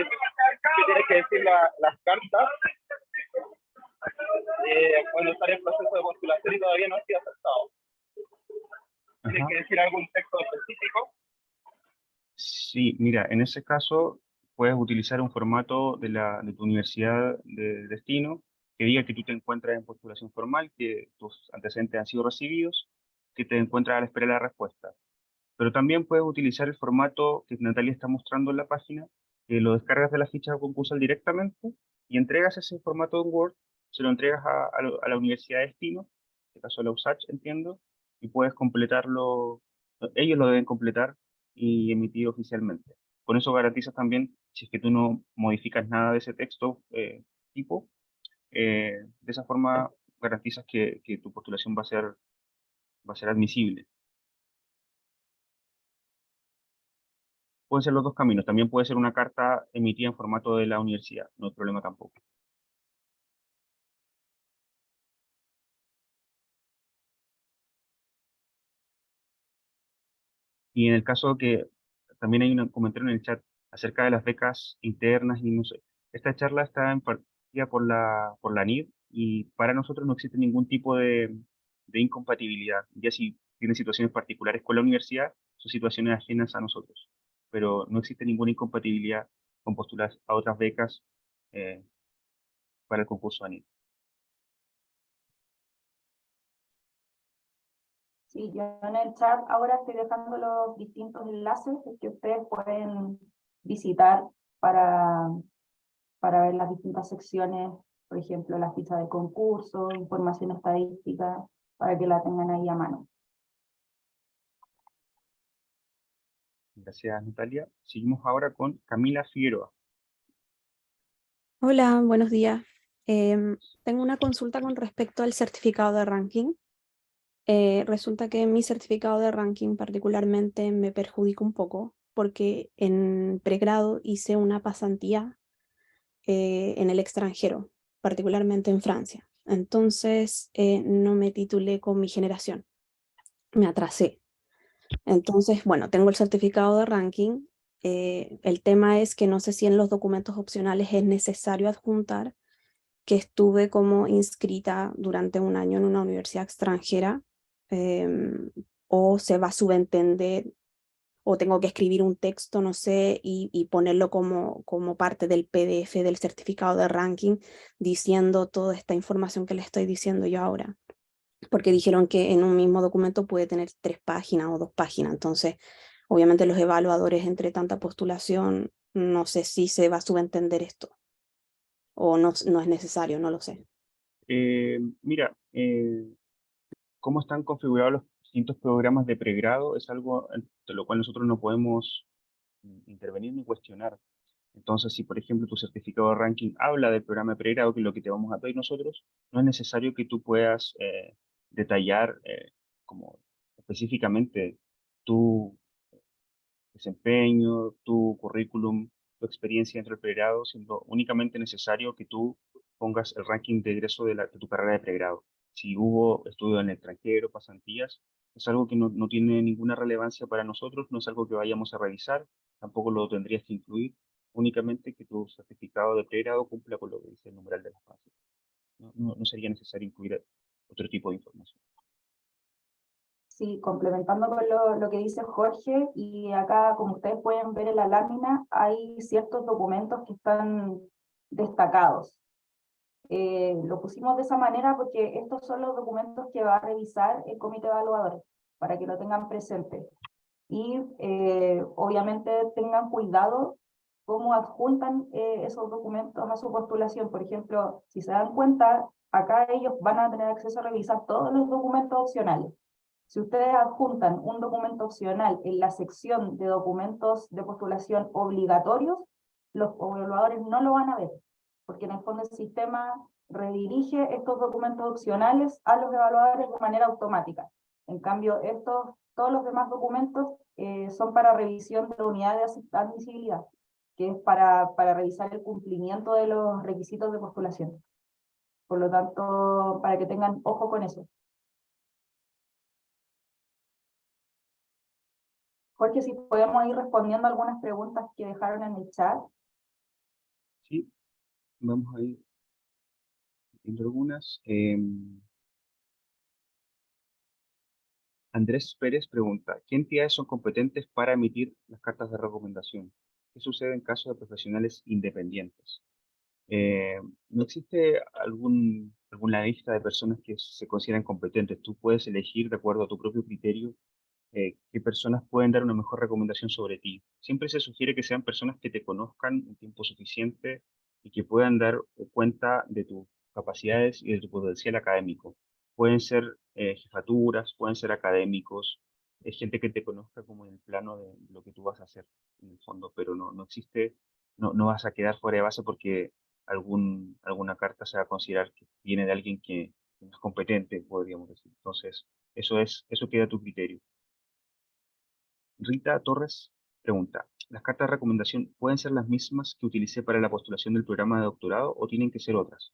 decir las cartas cuando están en proceso de postulación y todavía no han sido aceptados? ¿Tienen que decir algún texto específico? Sí, mira, en ese caso puedes utilizar un formato de tu universidad de destino que diga que tú te encuentras en postulación formal, que tus antecedentes han sido recibidos, que te encuentras a la espera de la respuesta. Pero también puedes utilizar el formato que Natalia está mostrando en la página, que lo descargas de la ficha concursal directamente y entregas ese formato en Word, se lo entregas a la universidad de destino, en este caso a la USACH, entiendo, y puedes completarlo, ellos lo deben completar y emitir oficialmente. con eso garantizas también, si es que tú no modificas nada de ese texto tipo, de esa forma garantizas que tu postulación va a ser admisible. Pueden ser los dos caminos, también puede ser una carta emitida en formato de la universidad, no hay problema tampoco. Y en el caso que también hay un comentario en el chat acerca de las becas internas y no sé, esta charla está impartida por la NID y para nosotros no existe ningún tipo de incompatibilidad. Ya si tienen situaciones particulares con la universidad, son situaciones ajenas a nosotros, pero no existe ninguna incompatibilidad con postular a otras becas eh, para el concurso ANID. Sí, yo en el chat ahora estoy dejando los distintos enlaces que ustedes pueden visitar para, para ver las distintas secciones, por ejemplo, la ficha de concurso, información estadística, para que la tengan ahí a mano. Gracias, Natalia. Seguimos ahora con Camila Figueroa. Hola, buenos días. Tengo una consulta con respecto al certificado de ranking. Resulta que mi certificado de ranking particularmente me perjudica un poco porque en pregrado hice una pasantía en el extranjero, particularmente en Francia. Entonces no me titulé con mi generación, me atrasé. Entonces, bueno, tengo el certificado de ranking. El tema es que no sé si en los documentos opcionales es necesario adjuntar que estuve como inscrita durante un año en una universidad extranjera, o se va a subentender, o tengo que escribir un texto, no sé, y ponerlo como parte del PDF del certificado de ranking, diciendo toda esta información que le estoy diciendo yo ahora. Porque dijeron que en un mismo documento puede tener 3 páginas o 2 páginas, entonces obviamente los evaluadores entre tanta postulación, no sé si se va a subentender esto o no, no es necesario, no lo sé. Mira, cómo están configurados los distintos programas de pregrado es algo de lo cual nosotros no podemos intervenir ni cuestionar. Entonces, si por ejemplo tu certificado de ranking habla del programa de pregrado, que es lo que te vamos a pedir nosotros, no es necesario que tú puedas detallar como específicamente tu desempeño, tu currículum, tu experiencia dentro del pregrado, siendo únicamente necesario que tú pongas el ranking de egreso de tu carrera de pregrado. Si hubo estudio en el extranjero, pasantías, es algo que no tiene ninguna relevancia para nosotros, no es algo que vayamos a revisar, tampoco lo tendrías que incluir, únicamente que tu certificado de pregrado cumpla con lo que dice el numeral de las bases. No sería necesario incluir otro tipo de información. Sí, complementando con lo que dice Jorge, y acá, como ustedes pueden ver en la lámina, hay ciertos documentos que están destacados. Lo pusimos de esa manera porque estos son los documentos que va a revisar el comité evaluador, para que lo tengan presente. Y obviamente tengan cuidado cómo adjuntan esos documentos a su postulación. Por ejemplo, si se dan cuenta, acá ellos van a tener acceso a revisar todos los documentos opcionales. Si ustedes adjuntan un documento opcional en la sección de documentos de postulación obligatorios, los evaluadores no lo van a ver, porque en el fondo el sistema redirige estos documentos opcionales a los evaluadores de manera automática. En cambio, todos los demás documentos son para revisión de la unidad de admisibilidad, que es para revisar el cumplimiento de los requisitos de postulación. Por lo tanto, para que tengan ojo con eso. Jorge, si podemos ir respondiendo algunas preguntas que dejaron en el chat. Sí, vamos a ir viendo algunas. Andrés Pérez pregunta, ¿qué entidades son competentes para emitir las cartas de recomendación? ¿Qué sucede en caso de profesionales independientes? No existe alguna lista de personas que se consideran competentes. Tú puedes elegir de acuerdo a tu propio criterio qué personas pueden dar una mejor recomendación sobre ti. Siempre se sugiere que sean personas que te conozcan un tiempo suficiente y que puedan dar cuenta de tus capacidades y de tu potencial académico. Pueden ser jefaturas, pueden ser académicos, es gente que te conozca como en el plano de lo que tú vas a hacer en el fondo, pero no existe, no vas a quedar fuera de base porque alguna carta se va a considerar que viene de alguien que no es competente, podríamos decir. Entonces, eso queda a tu criterio. Rita Torres pregunta, ¿las cartas de recomendación pueden ser las mismas que utilicé para la postulación del programa de doctorado o tienen que ser otras?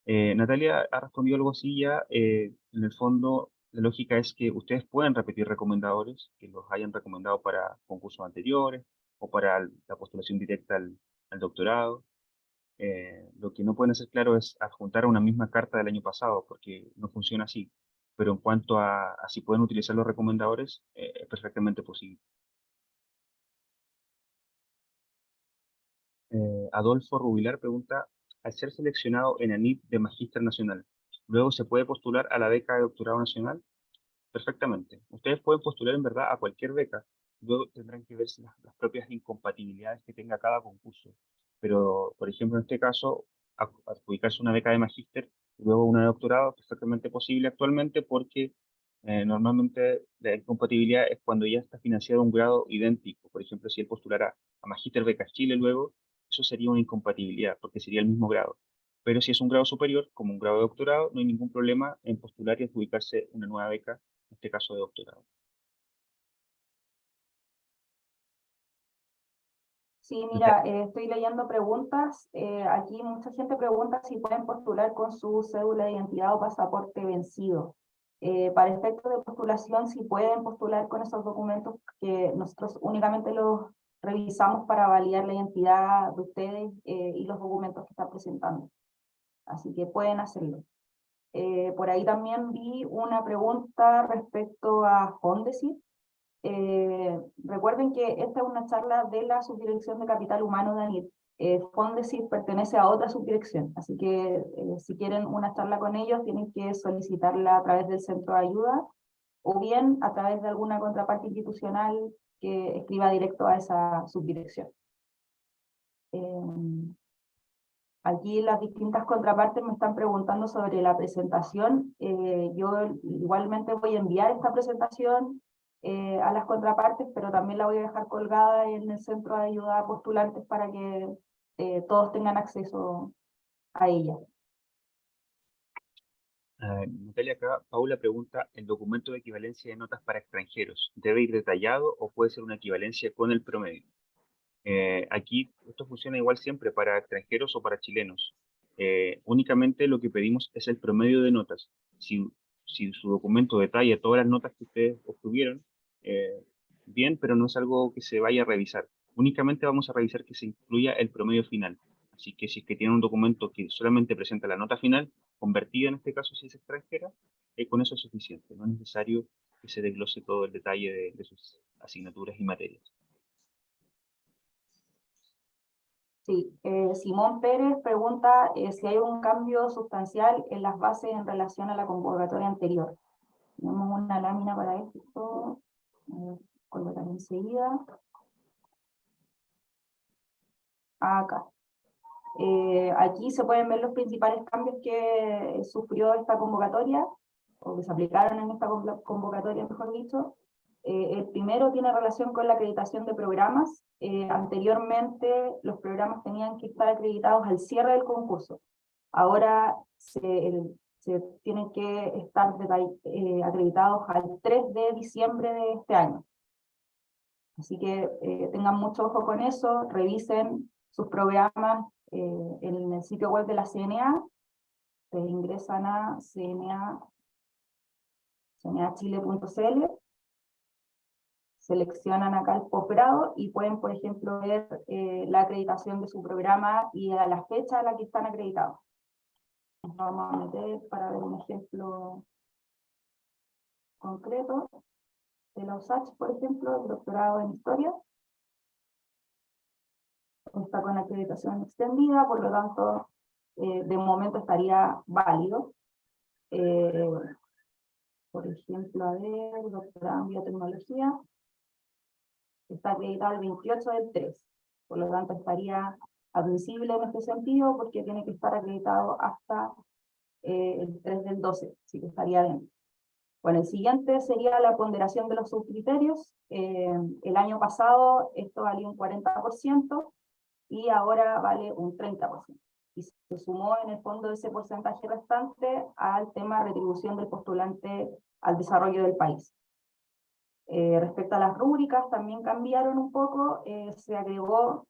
Natalia ha respondido algo así ya. En el fondo, la lógica es que ustedes pueden repetir recomendadores que los hayan recomendado para concursos anteriores o para la postulación directa al doctorado. Lo que no pueden hacer, claro, es adjuntar a una misma carta del año pasado, porque no funciona así. Pero en cuanto a si pueden utilizar los recomendadores, es perfectamente posible. Adolfo Rubilar pregunta, al ser seleccionado en ANIT de Magíster Nacional, ¿luego se puede postular a la beca de doctorado nacional? Perfectamente. Ustedes pueden postular en verdad a cualquier beca. Luego tendrán que ver si las propias incompatibilidades que tenga cada concurso. Pero, por ejemplo, en este caso, adjudicarse una beca de magíster y luego una de doctorado es perfectamente posible actualmente porque normalmente la incompatibilidad es cuando ya está financiado un grado idéntico. Por ejemplo, si él postulara a Magíster Becas Chile luego, eso sería una incompatibilidad porque sería el mismo grado. Pero si es un grado superior, como un grado de doctorado, no hay ningún problema en postular y adjudicarse una nueva beca, en este caso de doctorado. Sí, mira, estoy leyendo preguntas. Aquí mucha gente pregunta si pueden postular con su cédula de identidad o pasaporte vencido. Para efectos de postulación, sí pueden postular con esos documentos que nosotros únicamente los revisamos para validar la identidad de ustedes y los documentos que están presentando. Así que pueden hacerlo. Por ahí también vi una pregunta respecto a Fondesit. Recuerden que esta es una charla de la Subdirección de Capital Humano de ANIT. Fondesit pertenece a otra subdirección, así que si quieren una charla con ellos tienen que solicitarla a través del centro de ayuda o bien a través de alguna contraparte institucional que escriba directo a esa subdirección. Aquí las distintas contrapartes me están preguntando sobre la presentación. Yo igualmente voy a enviar esta presentación a las contrapartes, pero también la voy a dejar colgada en el centro de ayuda a postulantes para que todos tengan acceso a ella. Natalia, acá Paula pregunta, ¿el documento de equivalencia de notas para extranjeros debe ir detallado o puede ser una equivalencia con el promedio? Aquí esto funciona igual siempre para extranjeros o para chilenos. Únicamente lo que pedimos es el promedio de notas. Si su documento detalla todas las notas que ustedes obtuvieron, bien, pero no es algo que se vaya a revisar. Únicamente vamos a revisar que se incluya el promedio final. Así que si es que tiene un documento que solamente presenta la nota final, convertida en este caso si es extranjera, con eso es suficiente. No es necesario que se desglose todo el detalle de sus asignaturas y materias. Sí, Simón Pérez pregunta si hay un cambio sustancial en las bases en relación a la convocatoria anterior. Tenemos una lámina para esto, colocar enseguida. Acá. Aquí se pueden ver los principales cambios que sufrió esta convocatoria, o que se aplicaron en esta convocatoria, mejor dicho. El primero tiene relación con la acreditación de programas. Anteriormente los programas tenían que estar acreditados al cierre del concurso. Ahora se tienen que estar acreditados al 3 de diciembre de este año. Así que tengan mucho ojo con eso, revisen sus programas en el sitio web de la CNA, ingresan a cnachile.cl, seleccionan acá el posgrado y pueden, por ejemplo, ver la acreditación de su programa y a la fecha a la que están acreditados. Nos vamos a meter para ver un ejemplo concreto de la USACH, por ejemplo, el doctorado en Historia. Está con acreditación extendida, por lo tanto, de momento estaría válido. Por ejemplo, a ver, doctorado en biotecnología, está acreditado el 28 del 3, por lo tanto estaría admisible en este sentido porque tiene que estar acreditado hasta el 3 del 12, así que estaría dentro. Bueno, el siguiente sería la ponderación de los subcriterios. El año pasado esto valía un 40% y ahora vale un 30%. Y se sumó en el fondo ese porcentaje restante al tema de retribución del postulante al desarrollo del país. Respecto a las rúbricas, también cambiaron un poco, se agregó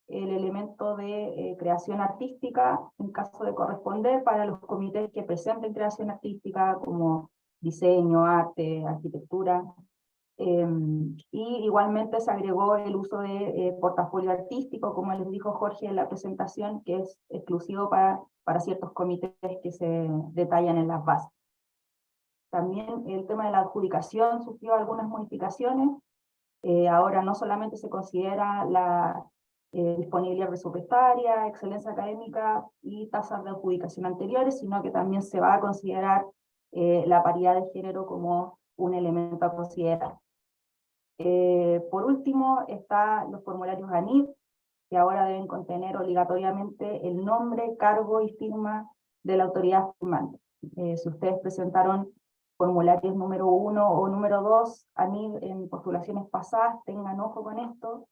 el elemento de creación artística en caso de corresponder para los comités que presenten creación artística como diseño, arte, arquitectura, y igualmente se agregó el uso de portafolio artístico, como les dijo Jorge en la presentación, que es exclusivo para ciertos comités que se detallan en las bases. También el tema de la adjudicación sufrió algunas modificaciones. Ahora no solamente se considera la disponibilidad presupuestaria, excelencia académica y tasas de adjudicación anteriores, sino que también se va a considerar la paridad de género como un elemento a considerar. Por último, están los formularios ANID, que ahora deben contener obligatoriamente el nombre, cargo y firma de la autoridad firmante. Si ustedes presentaron formularios número 1 o número 2 ANID en postulaciones pasadas, tengan ojo con esto.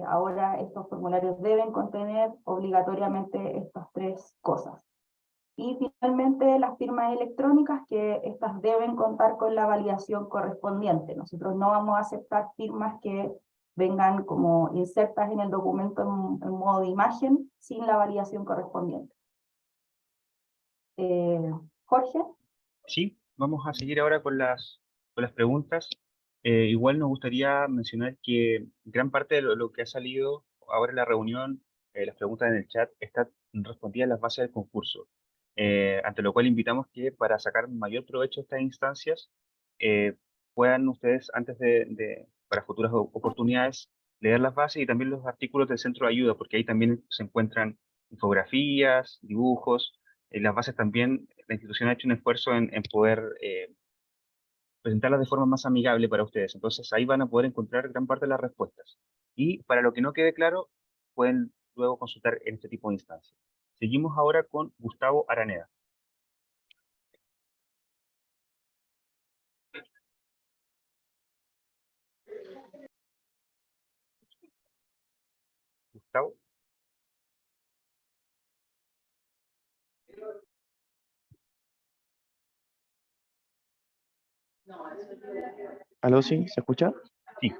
Ahora estos formularios deben contener obligatoriamente estas tres cosas. Y finalmente las firmas electrónicas, que estas deben contar con la validación correspondiente. Nosotros no vamos a aceptar firmas que vengan como insertas en el documento en modo de imagen sin la validación correspondiente. Jorge. Sí, vamos a seguir ahora con las preguntas. Igual nos gustaría mencionar que gran parte de lo que ha salido ahora en la reunión, las preguntas en el chat, están respondidas en las bases del concurso. Ante lo cual invitamos que para sacar mayor provecho de estas instancias, puedan ustedes, antes para futuras oportunidades, leer las bases y también los artículos del centro de ayuda, porque ahí también se encuentran infografías, dibujos. Las bases también, la institución ha hecho un esfuerzo en poder presentarlas de forma más amigable para ustedes. Entonces ahí van a poder encontrar gran parte de las respuestas. Y para lo que no quede claro, pueden luego consultar en este tipo de instancias. Seguimos ahora con Gustavo Araneda. Gustavo. ¿Aló, sí? ¿Se escucha? Sí.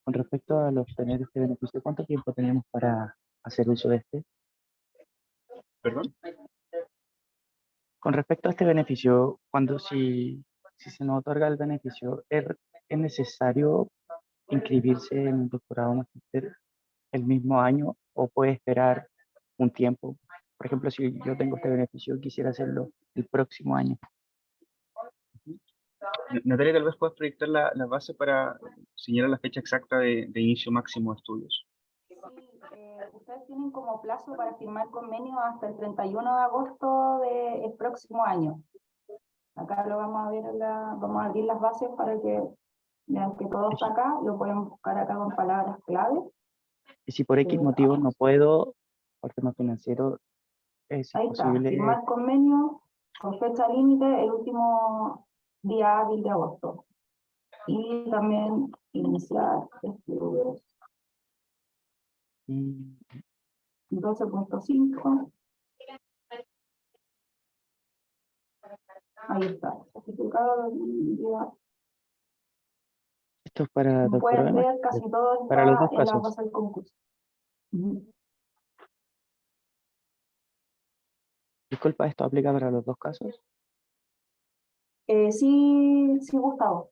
Con respecto a obtener este beneficio, ¿cuánto tiempo tenemos para hacer uso de este? ¿Perdón? Con respecto a este beneficio, si se nos otorga el beneficio, ¿es necesario inscribirse en un doctorado magíster el mismo año o puede esperar un tiempo? Por ejemplo, si yo tengo este beneficio, quisiera hacerlo el próximo año. Natalia, tal vez puedas proyectar la base para señalar la fecha exacta de inicio máximo de estudios. Sí, ustedes tienen como plazo para firmar convenio hasta el 31 de agosto del próximo año. Acá lo vamos a ver, vamos a abrir las bases para que vean que todo está acá, lo pueden buscar acá con palabras clave. Y si por X motivo no puedo, por tema financiero, es ahí está, posible. firmar convenio con fecha límite el último día hábil de agosto. Y también iniciar estudios. 12.5. Ahí está, certificado de Esto es para como pueden doctorado, ver, casi todo para los está dos en la casos. base del concurso. Disculpa, ¿esto aplica para los dos casos? Sí, Gustavo.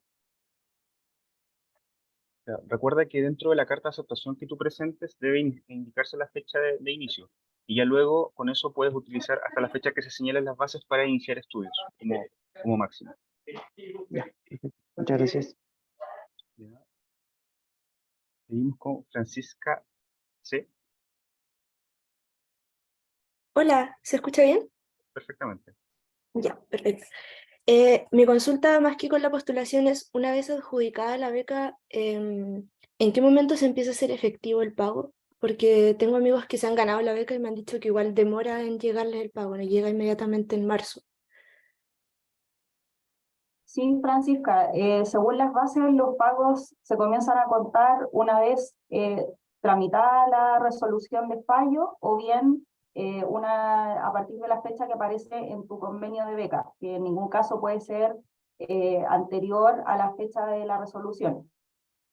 Recuerda que dentro de la carta de aceptación que tú presentes debe indicarse la fecha de inicio. Y ya luego con eso puedes utilizar hasta la fecha que se señala en las bases para iniciar estudios como máximo. Ya, muchas gracias. Ya. Seguimos con Francisca C. Hola, ¿se escucha bien? Perfectamente. Ya, perfecto. Mi consulta más que con la postulación es, una vez adjudicada la beca, ¿en qué momento se empieza a hacer efectivo el pago? Porque tengo amigos que se han ganado la beca y me han dicho que igual demora en llegarles el pago, no llega inmediatamente en marzo. Sí, Francisca, según las bases, los pagos se comienzan a contar una vez tramitada la resolución de fallo o bien a partir de la fecha que aparece en tu convenio de beca, que en ningún caso puede ser anterior a la fecha de la resolución.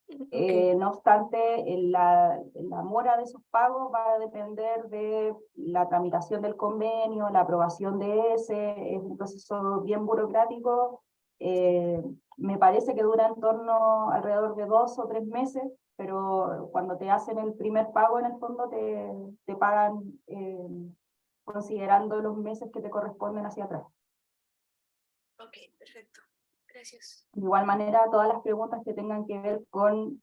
No obstante, la mora de esos pagos va a depender de la tramitación del convenio, la aprobación de ese, es un proceso bien burocrático. Me parece que dura en torno alrededor de 2 o 3 meses, pero cuando te hacen el primer pago, en el fondo te pagan considerando los meses que te corresponden hacia atrás. Ok, perfecto. Gracias. De igual manera, todas las preguntas que tengan que ver con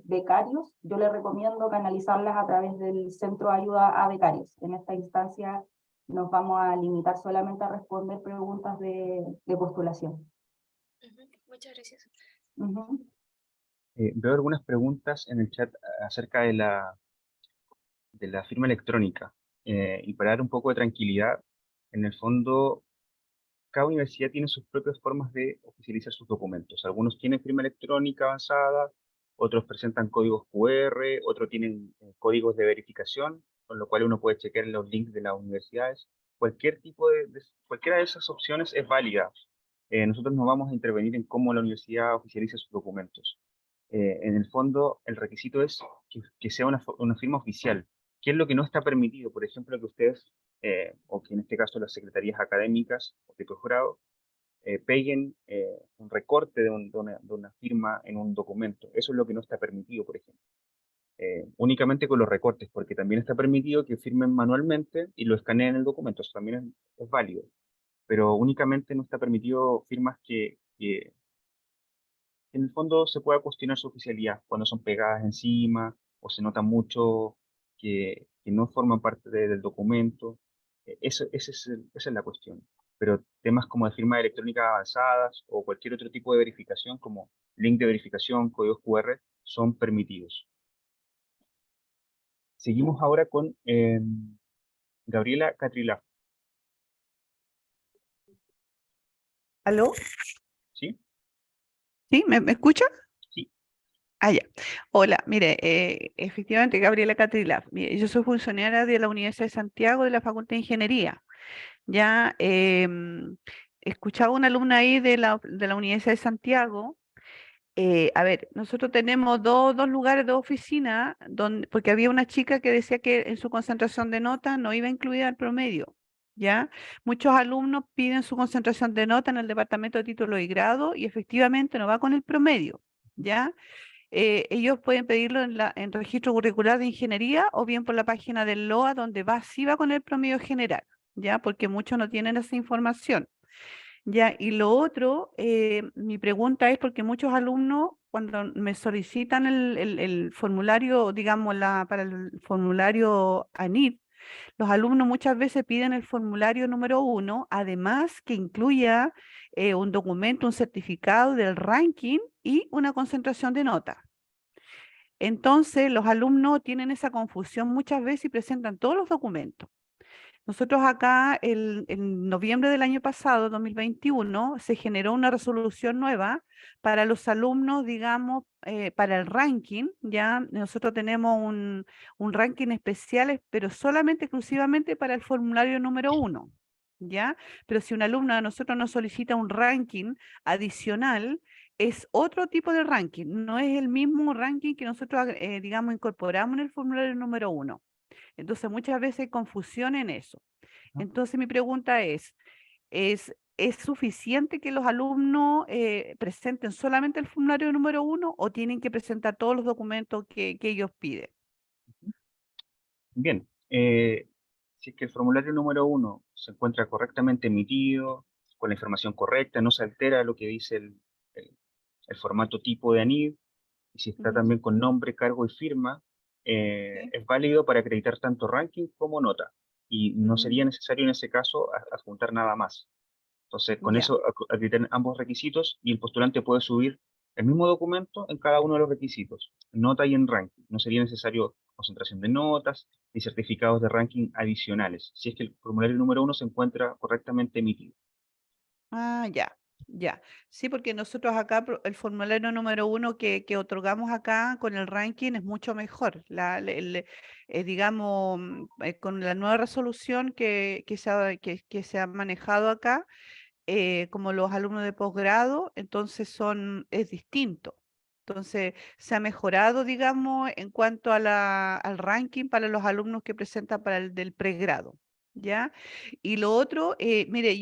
becarios, yo les recomiendo canalizarlas a través del Centro de Ayuda a Becarios. En esta instancia nos vamos a limitar solamente a responder preguntas de postulación. Muchas gracias. Veo algunas preguntas en el chat acerca de la firma electrónica. Y para dar un poco de tranquilidad, en el fondo, cada universidad tiene sus propias formas de oficializar sus documentos. Algunos tienen firma electrónica avanzada, otros presentan códigos QR, otros tienen códigos de verificación, con lo cual uno puede chequear los links de las universidades. Cualquiera de esas opciones es válida. Nosotros no vamos a intervenir en cómo la universidad oficializa sus documentos. En el fondo, el requisito es que sea una firma oficial. ¿Qué es lo que no está permitido? Por ejemplo, que ustedes, o que en este caso las secretarías académicas o de posgrado, peguen un recorte de una firma en un documento. Eso es lo que no está permitido, por ejemplo. Únicamente con los recortes, porque también está permitido que firmen manualmente y lo escaneen el documento. Eso también es válido. Pero únicamente no está permitido firmas que en el fondo se pueda cuestionar su oficialidad cuando son pegadas encima o se nota mucho que no forman parte del documento. Esa es la cuestión. Pero temas como de firma electrónica avanzadas o cualquier otro tipo de verificación como link de verificación, códigos QR, son permitidos. Seguimos ahora con Gabriela Catrilaf. ¿Aló? ¿Sí? ¿Sí? ¿Me escucha? Sí. Ah, ya. Hola, mire, efectivamente, Gabriela Catrilaf. Mire, yo soy funcionaria de la Universidad de Santiago de la Facultad de Ingeniería. Ya escuchaba una alumna ahí de la Universidad de Santiago. A ver, nosotros tenemos dos lugares de oficina, porque había una chica que decía que en su concentración de notas no iba incluida el promedio. ¿Ya? Muchos alumnos piden su concentración de nota en el departamento de título y grado y efectivamente no va con el promedio. ¿Ya? Ellos pueden pedirlo en registro curricular de ingeniería o bien por la página del LOA donde sí va con el promedio general, ¿ya? Porque muchos no tienen esa información. Ya, y lo otro, mi pregunta es porque muchos alumnos cuando me solicitan el formulario, digamos, para el formulario ANID, los alumnos muchas veces piden el formulario número 1, además que incluya un documento, un certificado del ranking y una concentración de nota. Entonces, los alumnos tienen esa confusión muchas veces y presentan todos los documentos. Nosotros acá, en noviembre del año pasado, 2021, se generó una resolución nueva para los alumnos, digamos, para el ranking, ¿ya? Nosotros tenemos un ranking especial, pero solamente, exclusivamente para el formulario número 1, ¿ya? Pero si un alumno de nosotros nos solicita un ranking adicional, es otro tipo de ranking, no es el mismo ranking que nosotros, digamos, incorporamos en el formulario número 1. Entonces, muchas veces hay confusión en eso. Entonces, mi pregunta ¿es suficiente que los alumnos presenten solamente el formulario número 1 o tienen que presentar todos los documentos que ellos piden? Bien. Si es que el formulario número 1 se encuentra correctamente emitido, con la información correcta, no se altera lo que dice el formato tipo de ANID, y si está también con nombre, cargo y firma, es válido para acreditar tanto ranking como nota. Y no sería necesario en ese caso adjuntar nada más. Entonces, con eso acreditan ambos requisitos y el postulante puede subir el mismo documento en cada uno de los requisitos, nota y en ranking. No sería necesario concentración de notas ni certificados de ranking adicionales, si es que el formulario número 1 se encuentra correctamente emitido. Ah, ya. Ya, sí, porque nosotros acá el formulario número 1 que otorgamos acá con el ranking es mucho mejor. Digamos, con la nueva resolución que se ha manejado acá, como los alumnos de posgrado, entonces es distinto. Entonces, se ha mejorado, digamos, en cuanto a al ranking para los alumnos que presentan para el del pregrado. ¿Ya? Y lo otro, mire,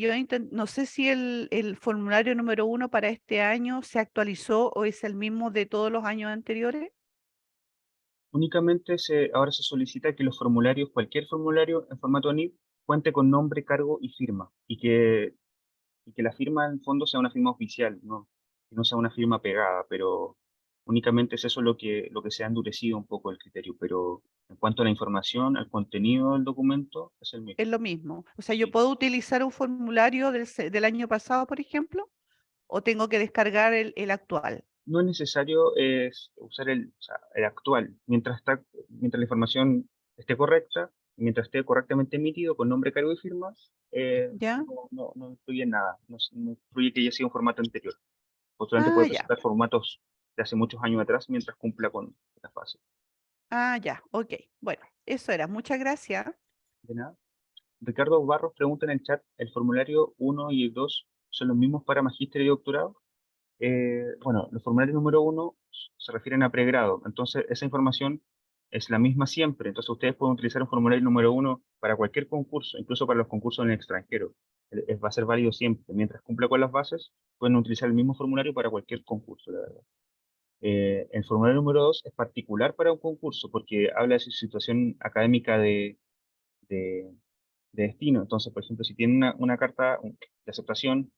no sé si el formulario número 1 para este año se actualizó o es el mismo de todos los años anteriores. Únicamente ahora se solicita que los formularios, cualquier formulario en formato NIP, cuente con nombre, cargo y firma, y que la firma en fondo sea una firma oficial, ¿no? Que no sea una firma pegada, pero únicamente es eso lo que se ha endurecido un poco el criterio, pero en cuanto a la información, al contenido del documento, es el mismo. Es lo mismo. O sea, ¿yo Sí. puedo utilizar un formulario del año pasado, por ejemplo? ¿O tengo que descargar el actual? No es necesario usar o sea, el actual, mientras la información esté correcta, mientras esté correctamente emitido con nombre, cargo y firmas, ¿Ya? no influye en nada, no influye que haya sido un formato anterior. Posiblemente Ah, puede ya. presentar formatos de hace muchos años atrás mientras cumpla con esta fase. Ah, ya. Ok. Bueno, eso era. Muchas gracias. De nada. Ricardo Barros pregunta en el chat, ¿el formulario 1 y el 2 son los mismos para magíster y doctorado? Bueno, los formularios número 1 se refieren a pregrado, entonces esa información es la misma siempre, entonces ustedes pueden utilizar un formulario número 1 para cualquier concurso, incluso para los concursos en el extranjero. Va a ser válido siempre, mientras cumpla con las bases, pueden utilizar el mismo formulario para cualquier concurso, la verdad. El formulario número 2 es particular para un concurso, porque habla de su situación académica de, de destino, entonces, por ejemplo, si tienen una carta de aceptación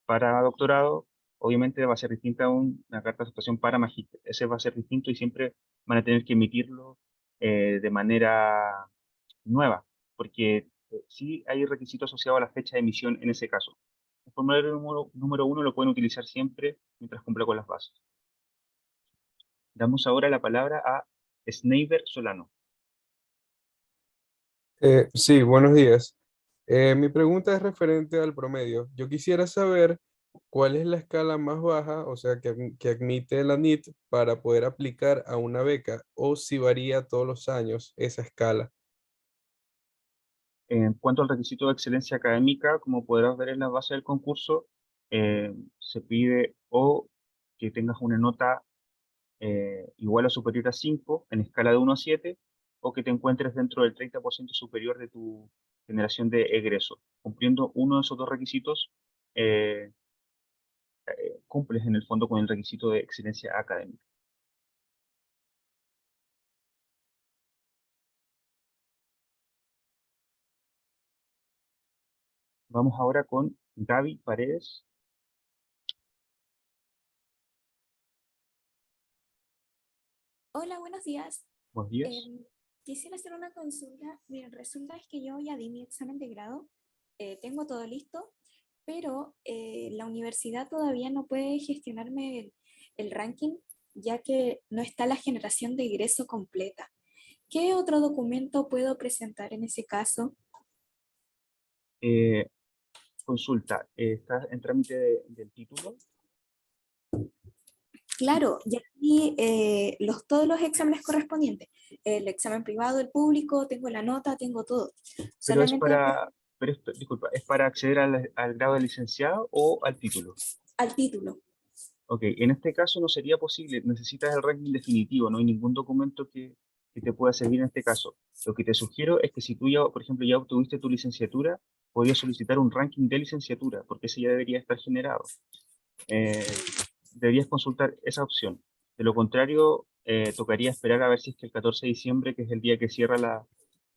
para doctorado, obviamente va a ser distinta a una carta de aceptación para magíster. Ese va a ser distinto y siempre van a tener que emitirlo de manera nueva, porque sí hay requisitos asociados a la fecha de emisión en ese caso. El formulario número 1 lo pueden utilizar siempre mientras cumpla con las bases. Damos ahora la palabra a Sneiber Solano. Sí, buenos días. Mi pregunta es referente al promedio. Yo quisiera saber cuál es la escala más baja, o sea, que admite la NIT para poder aplicar a una beca o si varía todos los años esa escala. En cuanto al requisito de excelencia académica, como podrás ver en la base del concurso, se pide o que tengas una nota igual o superior a 5 en escala de 1 a 7, o que te encuentres dentro del 30% superior de tu generación de egreso. Cumpliendo uno de esos dos requisitos, eh, cumples en el fondo con el requisito de excelencia académica. Vamos ahora con Gaby Paredes. Hola, buenos días. Buenos días. Quisiera hacer una consulta. Miren, resulta es que yo ya di mi examen de grado, tengo todo listo, pero la universidad todavía no puede gestionarme el ranking, ya que no está la generación de egreso completa. ¿Qué otro documento puedo presentar en ese caso? Consulta, ¿estás en trámite del título? Claro, ya di todos los exámenes correspondientes. El examen privado, el público, tengo la nota, tengo todo. Pero es Solamente disculpa, ¿es para acceder al grado de licenciado o al título? al título. Ok, en este caso no sería posible, necesitas el ranking definitivo, no hay ningún documento que te pueda servir en este caso. Lo que te sugiero es que si tú ya, por ejemplo, ya obtuviste tu licenciatura, podrías solicitar un ranking de licenciatura, porque ese ya debería estar generado. Deberías consultar esa opción. De lo contrario, tocaría esperar a ver si es que el 14 de diciembre, que es el día que cierra las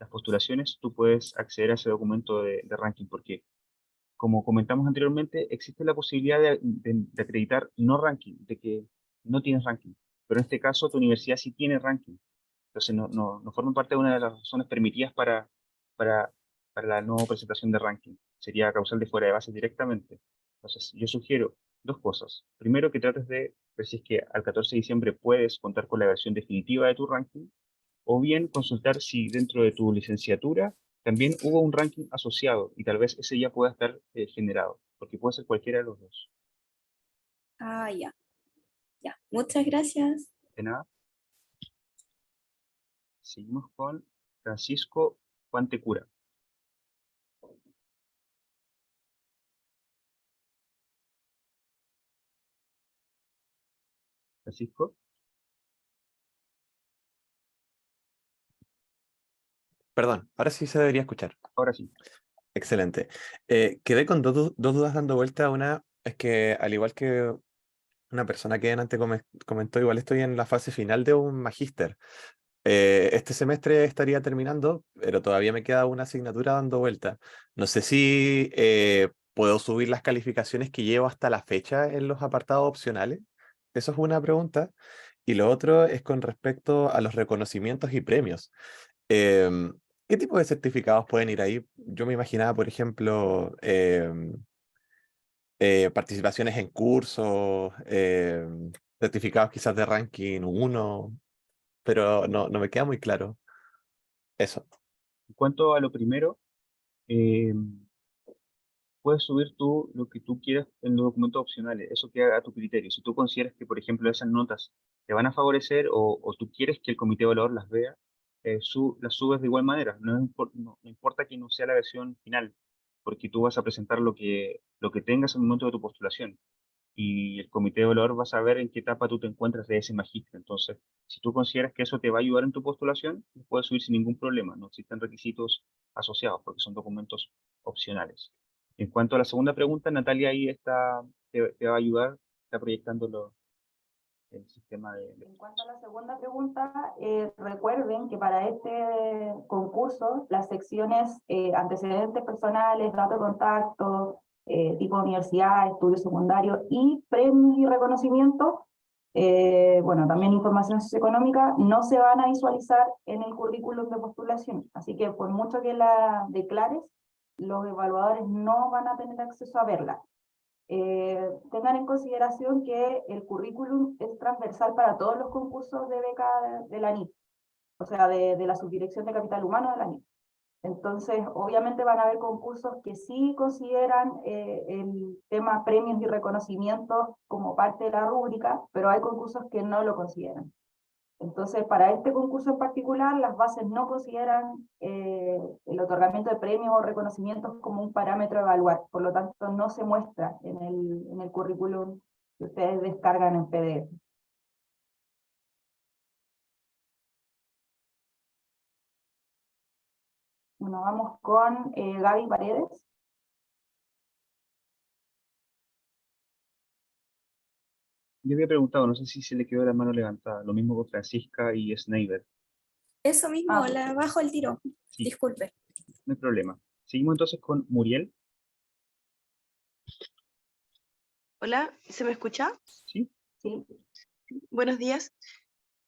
postulaciones, tú puedes acceder a ese documento de ranking, porque como comentamos anteriormente, existe la posibilidad de acreditar no ranking, de que no tienes ranking, pero en este caso tu universidad sí tiene ranking. Entonces no forma parte de una de las razones permitidas para, para la no presentación de ranking. Sería causal de fuera de base directamente. Entonces yo sugiero dos cosas. Primero, que trates de ver si es que al 14 de diciembre puedes contar con la versión definitiva de tu ranking, o bien consultar si dentro de tu licenciatura también hubo un ranking asociado y tal vez ese ya pueda estar generado. porque puede ser cualquiera de los dos. Ah, ya. Ya. Muchas gracias. De nada. Seguimos con Francisco Pantecura. Francisco. Perdón, ahora sí se debería escuchar. Ahora sí. Excelente. Quedé con dos dudas dando vuelta. Una es que, al igual que una persona que antes comentó, igual estoy en la fase final de un magíster. Este semestre estaría terminando, pero todavía me queda una asignatura dando vuelta. No sé si puedo subir las calificaciones que llevo hasta la fecha en los apartados opcionales. Eso es una pregunta. Y lo otro es con respecto a los reconocimientos y premios. Em, ¿Qué tipo de certificados pueden ir ahí? Yo me imaginaba, por ejemplo, participaciones en cursos, certificados quizás de ranking 1, pero no me queda muy claro eso. En cuanto a lo primero, eh, puedes subir tú lo que tú quieras en los documentos opcionales, eso queda a tu criterio. Si tú consideras que, por ejemplo, esas notas te van a favorecer o tú quieres que el comité evaluador las vea, las subes de igual manera. No importa que no sea la versión final, porque tú vas a presentar lo que tengas en el momento de tu postulación. Y el comité evaluador va a saber en qué etapa tú te encuentras de ese magíster. Entonces, si tú consideras que eso te va a ayudar en tu postulación, lo puedes subir sin ningún problema. No existen requisitos asociados porque son documentos opcionales. En cuanto a la segunda pregunta, Natalia ahí te va a ayudar, está proyectando el sistema de... En cuanto a la segunda pregunta, recuerden que para este concurso las secciones antecedentes personales, datos de contacto, tipo universidad, estudios secundarios y premios y reconocimientos, bueno, también información socioeconómica, no se van a visualizar en el currículum de postulación. Así que por mucho que la declares, los evaluadores no van a tener acceso a verla. Tengan en consideración que el currículum es transversal para todos los concursos de beca de la NIT, o sea, de la Subdirección de Capital Humano de la NIT. Entonces, obviamente van a haber concursos que sí consideran el tema premios y reconocimientos como parte de la rúbrica, pero hay concursos que no lo consideran. Entonces, para este concurso en particular, las bases no consideran el otorgamiento de premios o reconocimientos como un parámetro a evaluar, por lo tanto no se muestra en el currículum que ustedes descargan en PDF. Bueno, vamos con Gaby Paredes. Yo había preguntado, no sé si se le quedó la mano levantada, lo mismo con Francisca y Sneider. Eso mismo, la bajo el tiro. Sí. Disculpe. No hay problema. Seguimos entonces con Muriel. Hola, ¿se me escucha? Sí. Sí. Buenos días.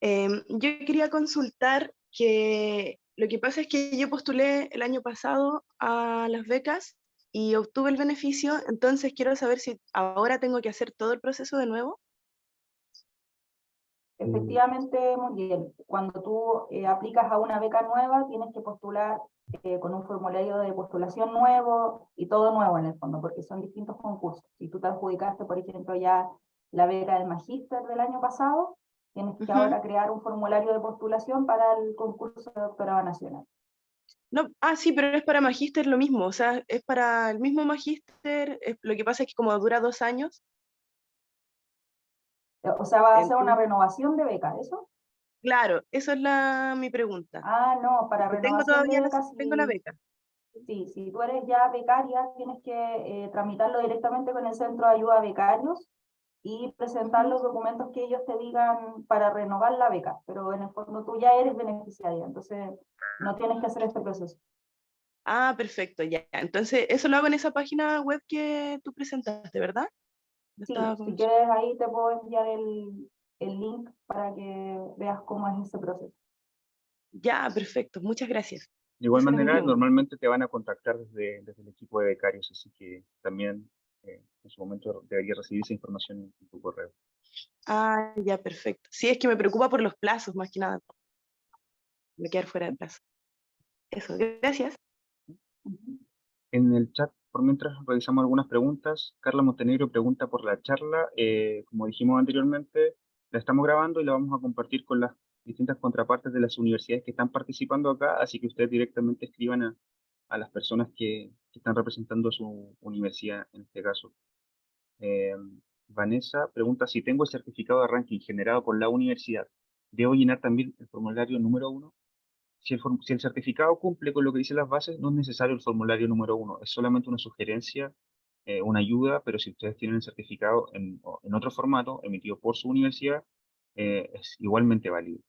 Yo quería consultar que lo que pasa es que yo postulé el año pasado a las becas y obtuve el beneficio, entonces quiero saber si ahora tengo que hacer todo el proceso de nuevo. Efectivamente, Muriel, cuando tú aplicas a una beca nueva, tienes que postular con un formulario de postulación nuevo y todo nuevo en el fondo, porque son distintos concursos. Si tú te adjudicaste, por ejemplo, ya la beca del magíster del año pasado, tienes que ahora crear un formulario de postulación para el concurso de doctorado nacional. No, sí, pero es para magíster lo mismo, o sea, es para el mismo magíster, lo que pasa es que como dura 2 años. O sea, va a ser una renovación de beca, ¿eso? Claro, eso es mi pregunta. Ah, no, para Porque tengo renovación de todavía beca, tengo la beca. Sí, si tú eres ya becaria, tienes que tramitarlo directamente con el Centro de Ayuda a Becarios y presentar los documentos que ellos te digan para renovar la beca, pero en el fondo tú ya eres beneficiaria, entonces no tienes que hacer este proceso. Ah, perfecto, ya. Entonces, eso lo hago en esa página web que tú presentaste, ¿verdad? Sí, si quieres ahí te puedo enviar el link para que veas cómo es ese proceso. Ya, perfecto, muchas gracias. De igual Esa era mi manera, pregunta. normalmente te van a contactar desde el equipo de becarios, así que también en su momento deberías recibir esa información en tu correo. Ah, ya, perfecto. Sí, es que me preocupa por los plazos, más que nada. Me quedar fuera de plazo. Eso, gracias. En el chat por mientras revisamos algunas preguntas. Carla Montenegro pregunta por la charla. Como dijimos anteriormente, la estamos grabando y la vamos a compartir con las distintas contrapartes de las universidades que están participando acá, así que ustedes directamente escriban a las personas que están representando su universidad en este caso. Vanessa pregunta si tengo el certificado de ranking generado por la universidad, ¿debo llenar también el formulario número 1? Si el certificado cumple con lo que dicen las bases, no es necesario el formulario número 1, es solamente una sugerencia, una ayuda, pero si ustedes tienen el certificado en otro formato, emitido por su universidad, es igualmente válido.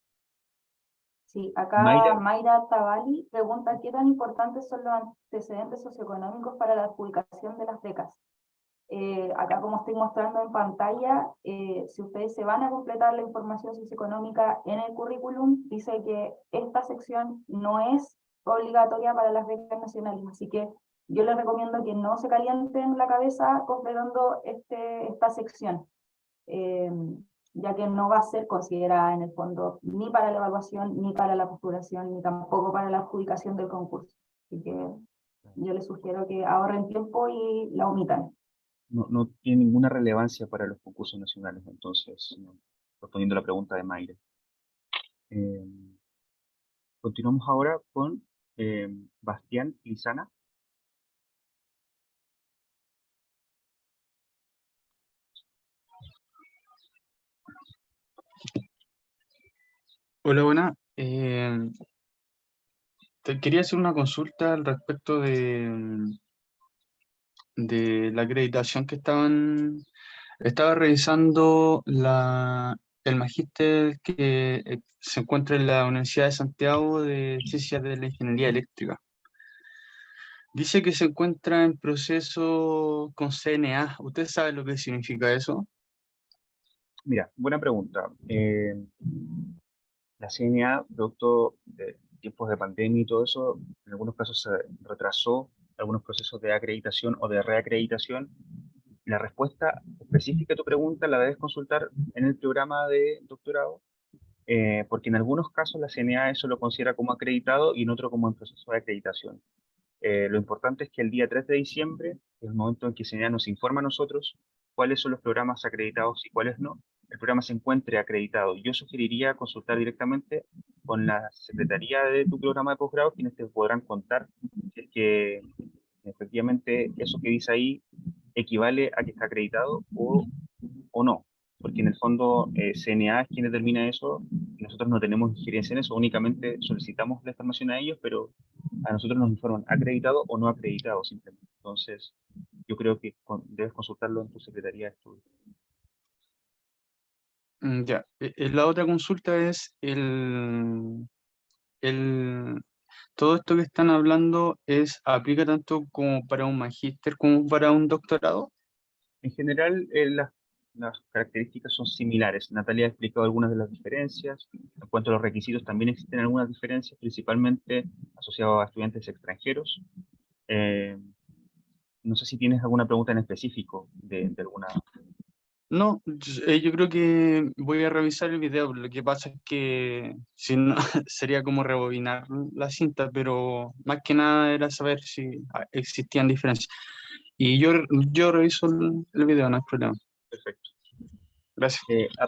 Sí, acá Mayra Tabali pregunta qué tan importantes son los antecedentes socioeconómicos para la adjudicación de las becas. Acá, como estoy mostrando en pantalla, si ustedes se van a completar la información socioeconómica en el currículum, dice que esta sección no es obligatoria para las becas nacionales, así que yo les recomiendo que no se calienten la cabeza completando esta sección, ya que no va a ser considerada en el fondo ni para la evaluación, ni para la postulación, ni tampoco para la adjudicación del concurso. Así que yo les sugiero que ahorren tiempo y la omitan. No tiene ninguna relevancia para los concursos nacionales, entonces, respondiendo a la pregunta de Mayra. Continuamos ahora con Bastián Lizana. Hola, buena. Te quería hacer una consulta al respecto de la acreditación que estaba revisando el magíster que se encuentra en la Universidad de Santiago de Ciencias de la Ingeniería Eléctrica. Dice que se encuentra en proceso con CNA. ¿Usted sabe lo que significa eso? Mira, buena pregunta. La CNA, producto de tiempos de pandemia y todo eso, en algunos casos se retrasó algunos procesos de acreditación o de reacreditación. La respuesta específica a tu pregunta la debes consultar en el programa de doctorado, porque en algunos casos la CNA eso lo considera como acreditado y en otro como en proceso de acreditación. Lo importante es que el día 3 de diciembre, es el momento en que CNA nos informa a nosotros cuáles son los programas acreditados y cuáles no, el programa se encuentre acreditado. Yo sugeriría consultar directamente con la secretaría de tu programa de posgrado, quienes te podrán contar si es que efectivamente eso que dice ahí equivale a que está acreditado o no. Porque en el fondo CNA es quien determina eso y nosotros no tenemos injerencia en eso, únicamente solicitamos la información a ellos, pero a nosotros nos informan acreditado o no acreditado simplemente. Entonces, yo creo que debes consultarlo en tu secretaría de estudio. Ya. La otra consulta es todo esto que están hablando aplica tanto como para un magíster como para un doctorado. En general, las características son similares. Natalia ha explicado algunas de las diferencias. En cuanto a los requisitos, también existen algunas diferencias, principalmente asociadas a estudiantes extranjeros. No sé si tienes alguna pregunta en específico de alguna... No, yo creo que voy a revisar el video. Lo que pasa es que si no, sería como rebobinar la cinta, pero más que nada era saber si existían diferencias. Y yo reviso el video, no hay problema. Perfecto. Gracias.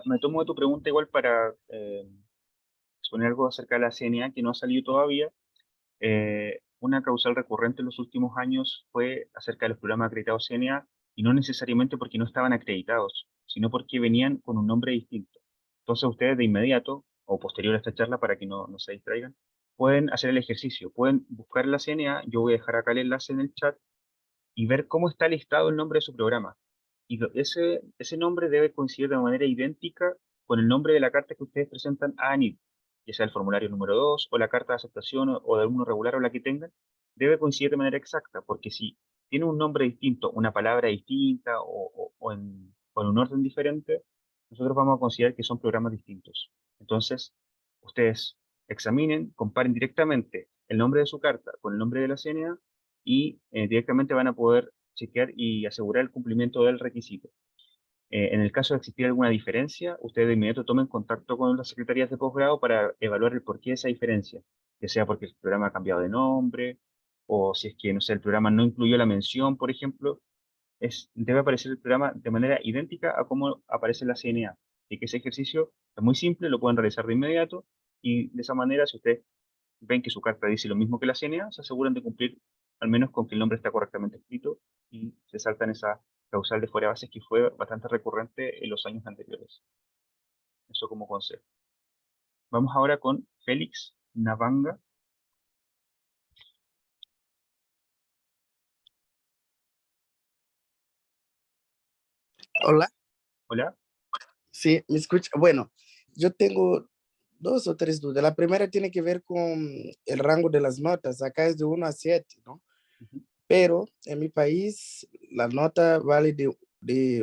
Me tomo de tu pregunta igual para exponer algo acerca de la CNA que no ha salido todavía. Una causal recurrente en los últimos años fue acerca de los programas acreditados CNA, y no necesariamente porque no estaban acreditados, sino porque venían con un nombre distinto. Entonces ustedes de inmediato, o posterior a esta charla para que no se distraigan, pueden hacer el ejercicio, pueden buscar la CNA, yo voy a dejar acá el enlace en el chat, y ver cómo está listado el nombre de su programa. Y ese nombre debe coincidir de manera idéntica con el nombre de la carta que ustedes presentan a ANID, ya sea el formulario número 2 o la carta de aceptación o de alguno regular o la que tengan, debe coincidir de manera exacta, porque si tiene un nombre distinto, una palabra distinta o en un orden diferente, nosotros vamos a considerar que son programas distintos. Entonces, ustedes examinen, comparen directamente el nombre de su carta con el nombre de la CNA y directamente van a poder chequear y asegurar el cumplimiento del requisito. En el caso de existir alguna diferencia, ustedes de inmediato tomen contacto con las secretarías de posgrado para evaluar el porqué de esa diferencia, que sea porque el programa ha cambiado de nombre, o si es que, no sé, el programa no incluyó la mención, por ejemplo, debe aparecer el programa de manera idéntica a cómo aparece en la CNA. Y que ese ejercicio es muy simple, lo pueden realizar de inmediato, y de esa manera, si ustedes ven que su carta dice lo mismo que la CNA, se aseguran de cumplir al menos con que el nombre está correctamente escrito y se saltan esa causal de fuera de bases que fue bastante recurrente en los años anteriores. Eso como consejo. Vamos ahora con Félix Navanga. Hola, Hola. sí, me escucha. Bueno, yo tengo dos o tres dudas. La primera tiene que ver con el rango de las notas. Acá es de 1 a 7, ¿no? Pero en mi país la nota vale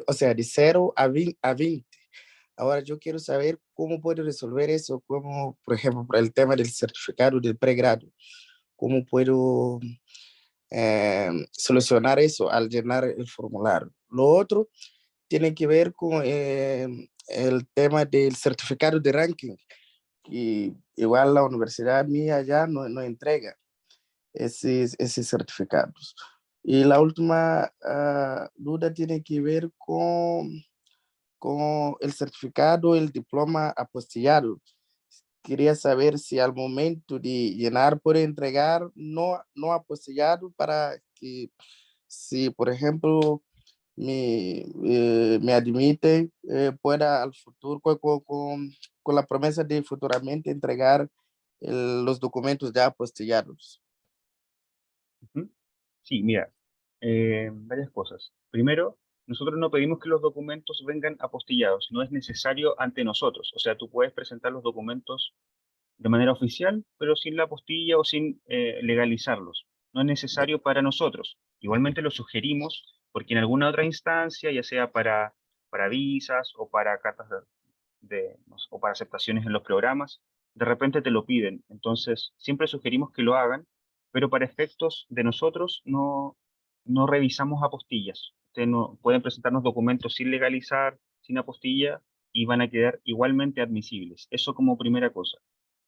o sea, de 0 a 20. Ahora yo quiero saber cómo puedo resolver eso, cómo, por ejemplo, para el tema del certificado del pregrado, cómo puedo solucionar eso al llenar el formulario. Lo otro tiene que ver con el tema del certificado de ranking. Y igual la universidad mía ya no entrega esos certificados. Y la última duda tiene que ver con el certificado, el diploma apostillado. Quería saber si al momento de llenar puede entregar no apostillado para que si, por ejemplo, me admite, pueda al futuro con la promesa de futuramente entregar los documentos ya apostillados. Sí, mira, varias cosas. Primero, nosotros no pedimos que los documentos vengan apostillados, no es necesario ante nosotros. O sea, tú puedes presentar los documentos de manera oficial, pero sin la apostilla o sin legalizarlos. No es necesario para nosotros. Igualmente lo sugerimos porque en alguna otra instancia, ya sea para visas o para cartas no sé, o para aceptaciones en los programas, de repente te lo piden. Entonces, siempre sugerimos que lo hagan, pero para efectos de nosotros no revisamos apostillas. Ustedes no, pueden presentarnos documentos sin legalizar, sin apostilla, y van a quedar igualmente admisibles. Eso como primera cosa.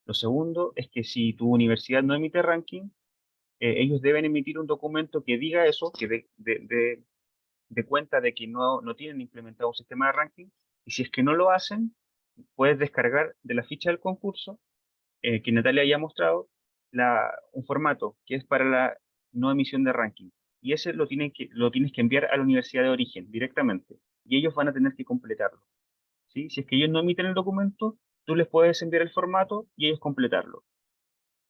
Lo segundo es que si tu universidad no emite ranking, ellos deben emitir un documento que diga eso, que de cuenta de que no tienen implementado un sistema de ranking, y si es que no lo hacen, puedes descargar de la ficha del concurso, que Natalia haya mostrado, un formato que es para la no emisión de ranking. Y ese lo tienes que enviar a la universidad de origen directamente. Y ellos van a tener que completarlo. ¿Sí? Si es que ellos no emiten el documento, tú les puedes enviar el formato y ellos completarlo.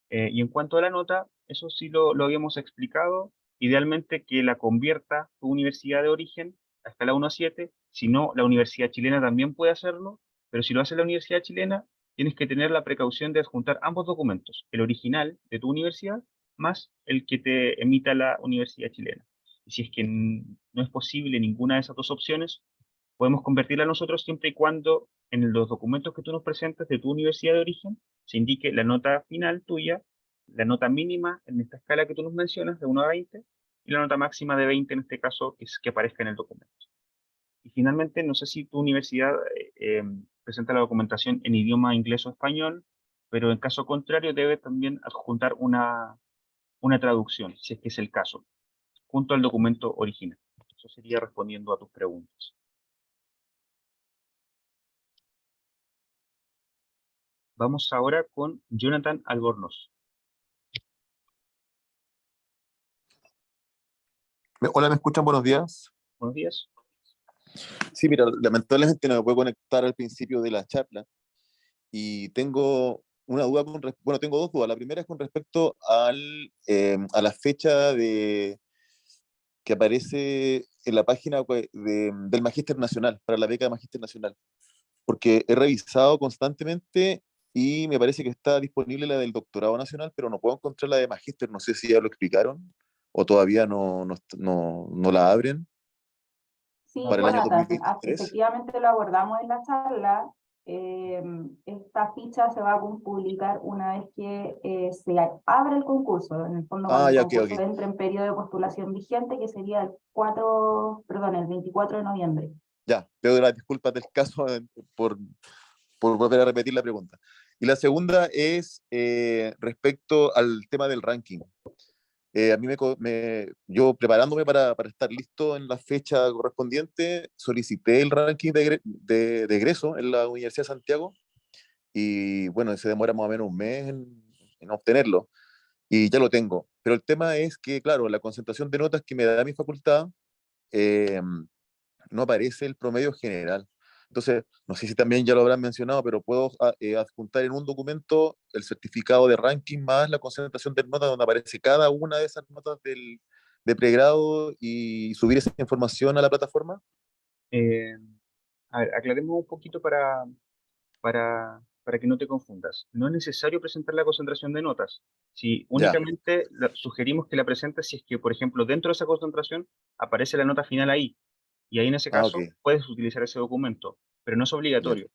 Y en cuanto a la nota, eso sí lo habíamos explicado. Idealmente que la convierta tu universidad de origen a escala 1 a 7. Si no, la universidad chilena también puede hacerlo. Pero si lo hace la universidad chilena, tienes que tener la precaución de adjuntar ambos documentos. El original de tu universidad más el que te emita la universidad chilena. Y si es que no es posible ninguna de esas dos opciones, podemos convertirla nosotros siempre y cuando en los documentos que tú nos presentas de tu universidad de origen se indique la nota final tuya, la nota mínima en esta escala que tú nos mencionas, de 1 a 20, y la nota máxima de 20 en este caso, que aparezca en el documento. Y finalmente, no sé si tu universidad presenta la documentación en idioma inglés o español, pero en caso contrario debe también adjuntar una traducción, si es que es el caso, junto al documento original. Eso sería respondiendo a tus preguntas. Vamos ahora con Jonathan Albornoz. Hola, ¿me escuchan? Buenos días. Buenos días. Sí, mira, lamentablemente no me puedo conectar al principio de la charla y tengo una duda bueno, tengo dos dudas. La primera es con respecto a la fecha que aparece en la página del Magíster Nacional, para la beca de Magíster Nacional, porque he revisado constantemente y me parece que está disponible la del Doctorado Nacional, pero no puedo encontrar la de Magíster. No sé si ya lo explicaron o todavía no la abren. Sí, Para el año Jonathan, 2023. efectivamente lo abordamos en la charla. Esta ficha se va a publicar una vez que se abra el concurso, en el fondo cuando el Ya, concurso ok. entre en periodo de postulación vigente, que sería el 24 de noviembre. Ya, pido las disculpas del caso por volver a repetir la pregunta. Y la segunda es respecto al tema del ranking. A mí yo preparándome para estar listo en la fecha correspondiente, solicité el ranking de egreso en la Universidad de Santiago y bueno, se demora más o menos un mes en obtenerlo y ya lo tengo. Pero el tema es que, claro, la concentración de notas que me da mi facultad eh, no aparece el promedio general. Entonces, no sé si también ya lo habrán mencionado, pero puedo adjuntar en un documento el certificado de ranking más la concentración de notas donde aparece cada una de esas notas de pregrado y subir esa información a la plataforma. Eh, a ver, aclaremos un poquito para que no te confundas. No es necesario presentar la concentración de notas. Si Ya, únicamente sugerimos que la presentes si es que, por ejemplo, dentro de esa concentración aparece la nota final ahí. Y ahí en ese ah, ok, caso puedes utilizar ese documento, pero no es ya. obligatorio.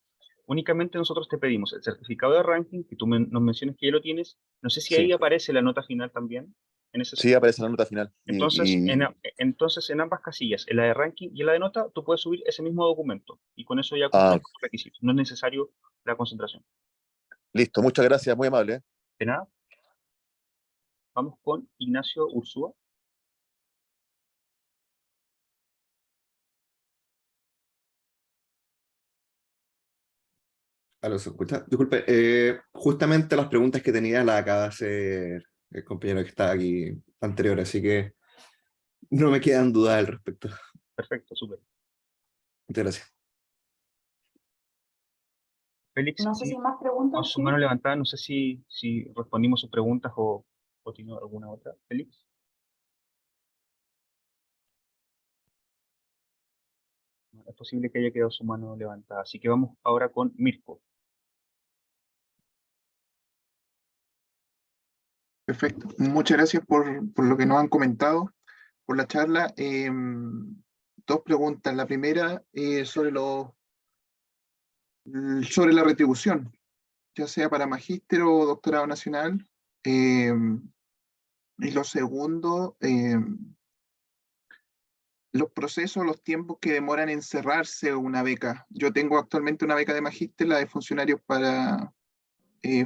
Únicamente nosotros te pedimos el certificado de ranking, que tú nos menciones que ya lo tienes. No sé si Sí, ahí aparece la nota final también, en ese sí sentido. aparece la nota final. Entonces, en ambas casillas, en la de ranking y en la de nota, tú puedes subir ese mismo documento y con eso ya Ah, cumples con los requisitos. No es necesario la concentración. listo, muchas gracias, muy amable. De nada, vamos con Ignacio Ursúa. Aló, ¿se escucha? Disculpe, justamente las preguntas que tenía las acaba de hacer el compañero que está aquí anterior, así que no me quedan dudas al respecto. Perfecto, súper. Muchas gracias. Félix, No sé si sí, hay más con preguntas, su sí. mano levantada, no sé si respondimos sus preguntas o tiene alguna otra. Félix. No, es posible que haya quedado su mano levantada. Así que vamos ahora con Mirko. Perfecto. Muchas gracias por lo que nos han comentado, por la charla. Dos preguntas. La primera sobre la retribución, ya sea para magíster o doctorado nacional. Y lo segundo, los procesos, los tiempos que demoran en cerrarse una beca. Yo tengo actualmente una beca de magíster, la de funcionarios para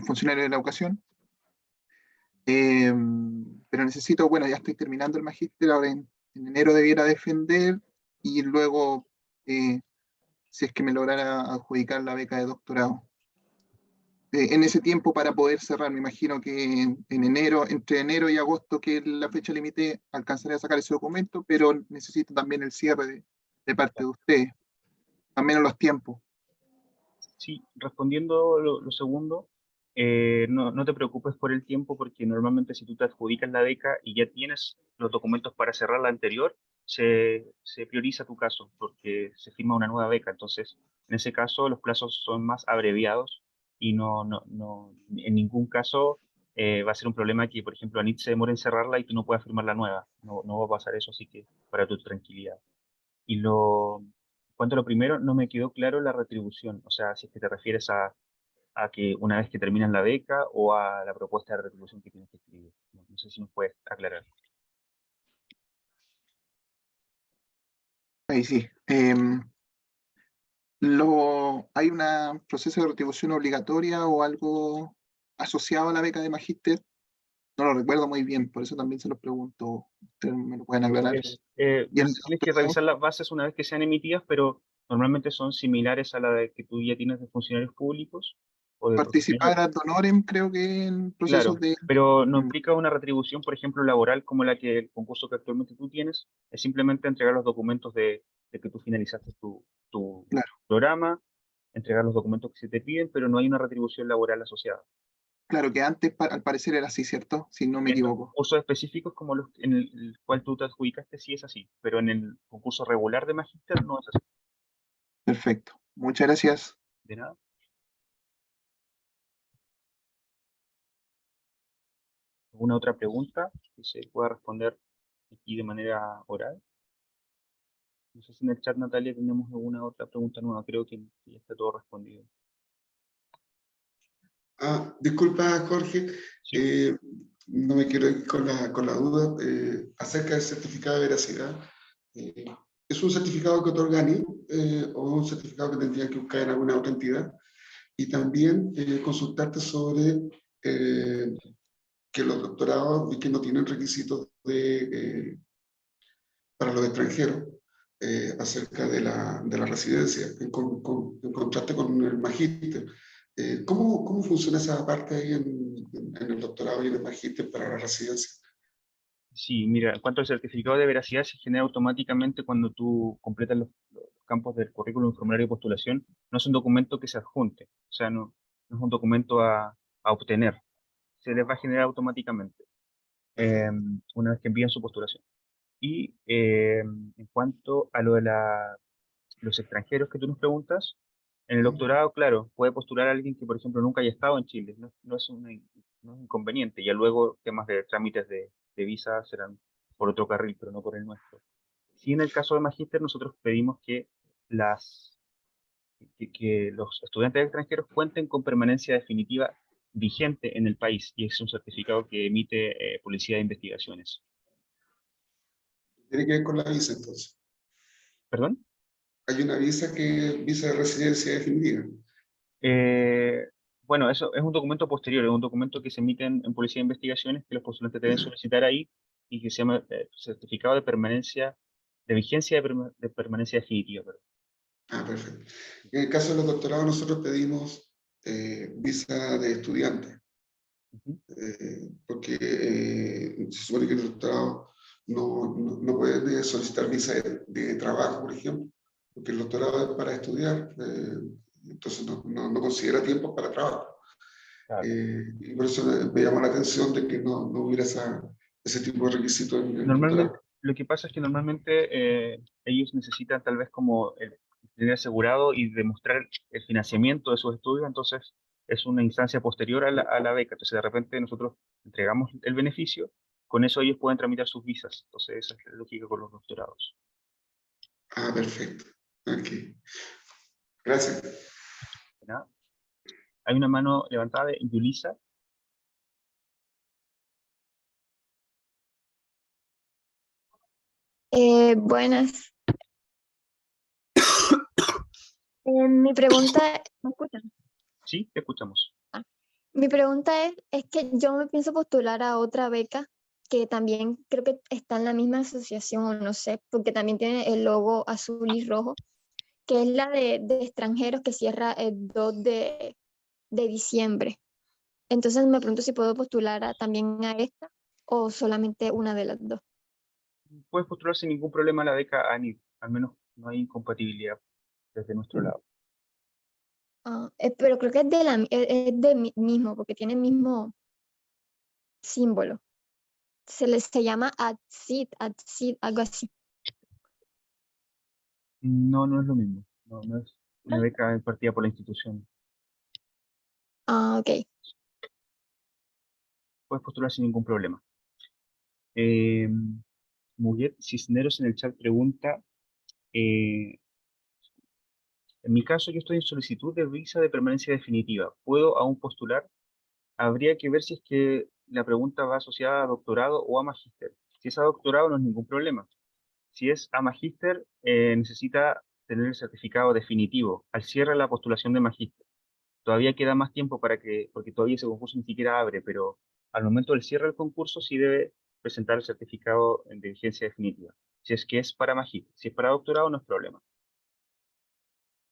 funcionarios de la educación. Pero necesito, bueno, ya estoy terminando el magíster, ahora en enero debiera defender y luego, si es que me lograra adjudicar la beca de doctorado. En ese tiempo para poder cerrar, me imagino que en enero, entre enero y agosto, que es la fecha límite, alcanzaré a sacar ese documento, pero necesito también el cierre de parte de ustedes, también en los tiempos. Sí, respondiendo lo segundo, no te preocupes por el tiempo porque normalmente si tú te adjudicas la beca y ya tienes los documentos para cerrar la anterior, se prioriza tu caso porque se firma una nueva beca. Entonces, en ese caso, los plazos son más abreviados y en ningún caso va a ser un problema que, por ejemplo, ANIT se demore en cerrarla y tú no puedas firmar la nueva. No va a pasar eso, así que para tu tranquilidad. Y cuanto a lo primero, no me quedó claro la retribución. O sea, si es que te refieres a que una vez que terminas la beca o a la propuesta de retribución que tienes que escribir. No sé si nos puedes aclarar. Ahí sí. ¿Hay un proceso de retribución obligatoria o algo asociado a la beca de magíster? No lo recuerdo muy bien, por eso también se los pregunto. Ustedes me lo pueden aclarar. Y el Tienes que revisar las bases una vez que sean emitidas, pero normalmente son similares a la de que tú ya tienes de funcionarios públicos o de profesionales. participar ad honorem, creo que en procesos Claro, de... pero no implica una retribución, por ejemplo, laboral como la que el concurso que actualmente tú tienes. Es simplemente entregar los documentos de que tú finalizaste tu Claro, programa, entregar los documentos que se te piden, pero no hay una retribución laboral asociada. claro que antes al parecer era así, ¿cierto? Si no me En los equivoco. concursos específicos como los en el cual tú te adjudicaste, sí es así, pero en el concurso regular de magíster no es así. Perfecto. Muchas gracias. De nada. ¿Alguna otra pregunta que se pueda responder aquí de manera oral? No sé si en el chat, Natalia, tenemos alguna otra pregunta nueva. Creo que ya está todo respondido. Disculpa, Jorge, Sí. no me quiero ir con la duda acerca del certificado de veracidad. ¿Es un certificado que otorga ANIT o un certificado que tendría que buscar en alguna otra entidad? Y también consultarte sobre que los doctorados que no tienen requisitos para los extranjeros acerca de la residencia, en contraste con el magíster. ¿Cómo funciona esa parte ahí en el doctorado y en el magíster para la residencia? Sí, mira, en cuanto al certificado de veracidad, se genera automáticamente cuando tú completas los campos del currículum, formulario de postulación. No es un documento que se adjunte, o sea, no es un documento a obtener. Se les va a generar automáticamente una vez que envían su postulación. Y en cuanto a lo de los extranjeros que tú nos preguntas, en el doctorado, claro, puede postular a alguien que, por ejemplo, nunca haya estado en Chile. No es un inconveniente. Ya luego temas de trámites de visa serán por otro carril, pero no por el nuestro. Sí, en el caso de magíster, nosotros pedimos que los estudiantes extranjeros cuenten con permanencia definitiva vigente en el país, y es un certificado que emite Policía de Investigaciones. Tiene que ver con la visa, entonces. ¿Perdón? Hay una visa visa de residencia definitiva. Bueno, eso es un documento posterior, es un documento que se emite en Policía de Investigaciones, que los postulantes deben solicitar ahí, y que se llama certificado de permanencia, de vigencia de permanencia definitiva. Perdón. Ah, perfecto. En el caso de los doctorados, nosotros pedimos visa de estudiante, porque se supone que el doctorado no puede solicitar visa de trabajo, por ejemplo, porque el doctorado es para estudiar, entonces no considera tiempo para trabajo. Claro. Y por eso me llamó la atención de que no hubiera ese tipo de requisito en el Normalmente, doctorado. lo que pasa es que normalmente ellos necesitan tal vez como tener asegurado y demostrar el financiamiento de sus estudios, entonces es una instancia posterior a la beca. Entonces de repente nosotros entregamos el beneficio, con eso ellos pueden tramitar sus visas. Entonces esa es la lógica con los doctorados. Ah, perfecto. Ok. Gracias. De nada. Hay una mano levantada de Yulisa. Buenas. Mi pregunta, ¿me escuchan? Sí, te escuchamos. Mi pregunta es que yo me pienso postular a otra beca que también creo que está en la misma asociación, o no sé, porque también tiene el logo azul y rojo, que es la de extranjeros que cierra el 2 de diciembre. Entonces me pregunto si puedo postular también a esta o solamente una de las dos. Puedes postular sin ningún problema a la beca ANID, al menos no hay incompatibilidad desde nuestro lado. Pero creo que es mismo, porque tiene el mismo símbolo. Se llama ADSID, algo así. No, no es lo mismo. No es una beca impartida por la institución. Ok. Puedes postular sin ningún problema. Muguet Cisneros en el chat pregunta, en mi caso yo estoy en solicitud de visa de permanencia definitiva. ¿Puedo aún postular? Habría que ver si es que la pregunta va asociada a doctorado o a magíster. Si es a doctorado no es ningún problema. Si es a magíster, necesita tener el certificado definitivo al cierre de la postulación de magíster. Todavía queda más tiempo porque todavía ese concurso ni siquiera abre, pero al momento del cierre del concurso sí debe presentar el certificado de vigencia definitiva. Si es que es para magíster. Si es para doctorado no es problema.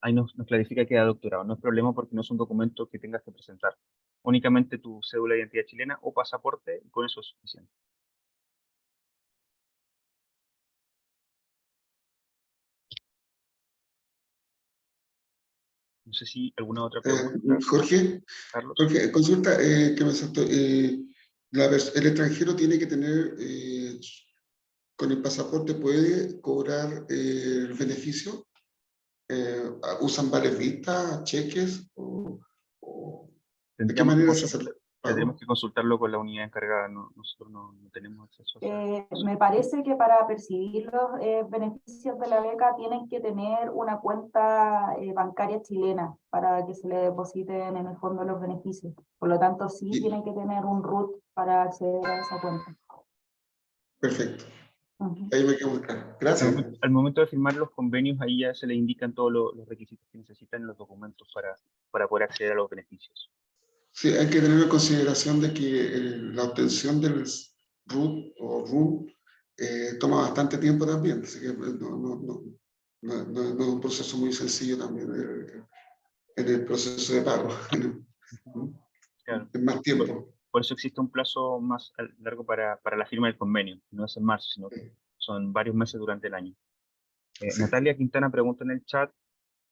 Ahí nos clarifica que da doctorado. No es problema porque no es un documento que tengas que presentar. Únicamente tu cédula de identidad chilena o pasaporte, y con eso es suficiente. No sé si alguna otra pregunta. Jorge, Carlos. Jorge, consulta que me saltó. El extranjero tiene que tener, con el pasaporte puede cobrar el beneficio. ¿Usan vales vistas, cheques de qué manera se hace el pago? Tendremos que consultarlo con la unidad encargada. Nosotros no tenemos acceso a eso. Me parece que para percibir los beneficios de la beca tienen que tener una cuenta bancaria chilena para que se le depositen en el fondo los beneficios. Por lo tanto, sí tienen que tener un RUT para acceder a esa cuenta. Perfecto. Ahí me quedo buscar. Gracias. Al momento de firmar los convenios, ahí ya se le indican todos los requisitos que necesitan en los documentos para poder acceder a los beneficios. Sí, hay que tener en consideración de que la obtención del RUT o RUM toma bastante tiempo también, así que pues, no es un proceso muy sencillo también en el proceso de pago. Claro. Es más tiempo. Por eso existe un plazo más largo para la firma del convenio. No es en marzo, sino que son varios meses durante el año. Natalia Quintana pregunta en el chat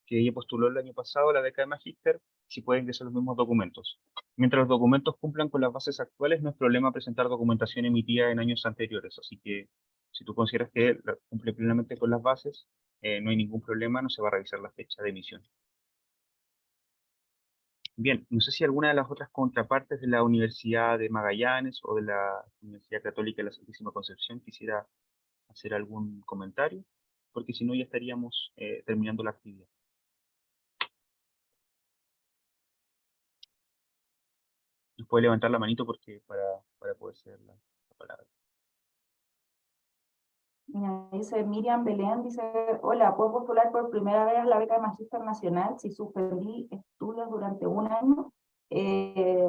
que ella postuló el año pasado la beca de Magíster, si puede ingresar los mismos documentos. Mientras los documentos cumplan con las bases actuales, no es problema presentar documentación emitida en años anteriores. Así que si tú consideras que cumple plenamente con las bases, no hay ningún problema, no se va a revisar la fecha de emisión. Bien, no sé si alguna de las otras contrapartes de la Universidad de Magallanes o de la Universidad Católica de la Santísima Concepción quisiera hacer algún comentario, porque si no ya estaríamos terminando la actividad. Nos puede levantar la manito porque para poder ser la palabra. Mira, dice Miriam Belén, dice, hola, ¿puedo postular por primera vez a la beca de Magíster Nacional si suspendí estudios durante un año?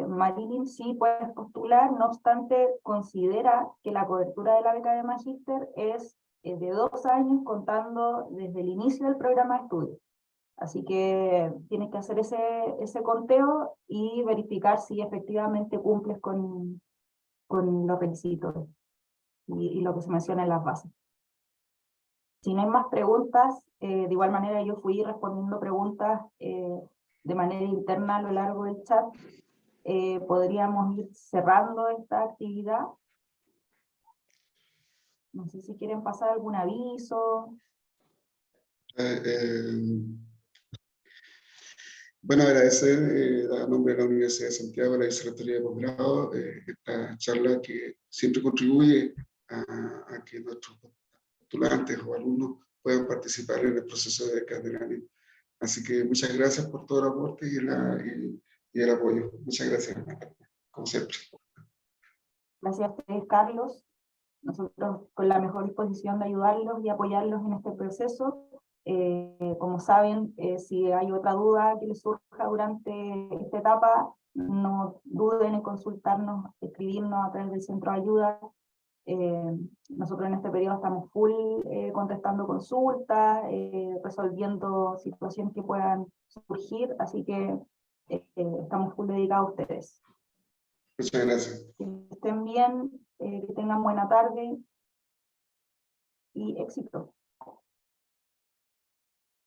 Marilyn, sí puedes postular, no obstante, considera que la cobertura de la beca de Magíster es de 2 años contando desde el inicio del programa de estudio. Así que tienes que hacer ese conteo y verificar si efectivamente cumples con los requisitos y lo que se menciona en las bases. Si no hay más preguntas, de igual manera yo fui respondiendo preguntas de manera interna a lo largo del chat. Podríamos ir cerrando esta actividad. No sé si quieren pasar algún aviso. Bueno, agradecer a nombre de la Universidad de Santiago, la Vicerrectoría de Posgrado, esta charla que siempre contribuye a que nuestros postulantes o alumnos puedan participar en el proceso de becas de la NIT. Así que muchas gracias por todo el aporte y el apoyo. Muchas gracias, como siempre. Gracias a ustedes, Carlos. Nosotros con la mejor disposición de ayudarlos y apoyarlos en este proceso. Como saben, si hay otra duda que les surja durante esta etapa, no duden en consultarnos, escribirnos a través del centro de ayuda. Nosotros en este periodo estamos full contestando consultas, resolviendo situaciones que puedan surgir, así que estamos full dedicados a ustedes. Muchas gracias. Que estén bien, que tengan buena tarde y éxito.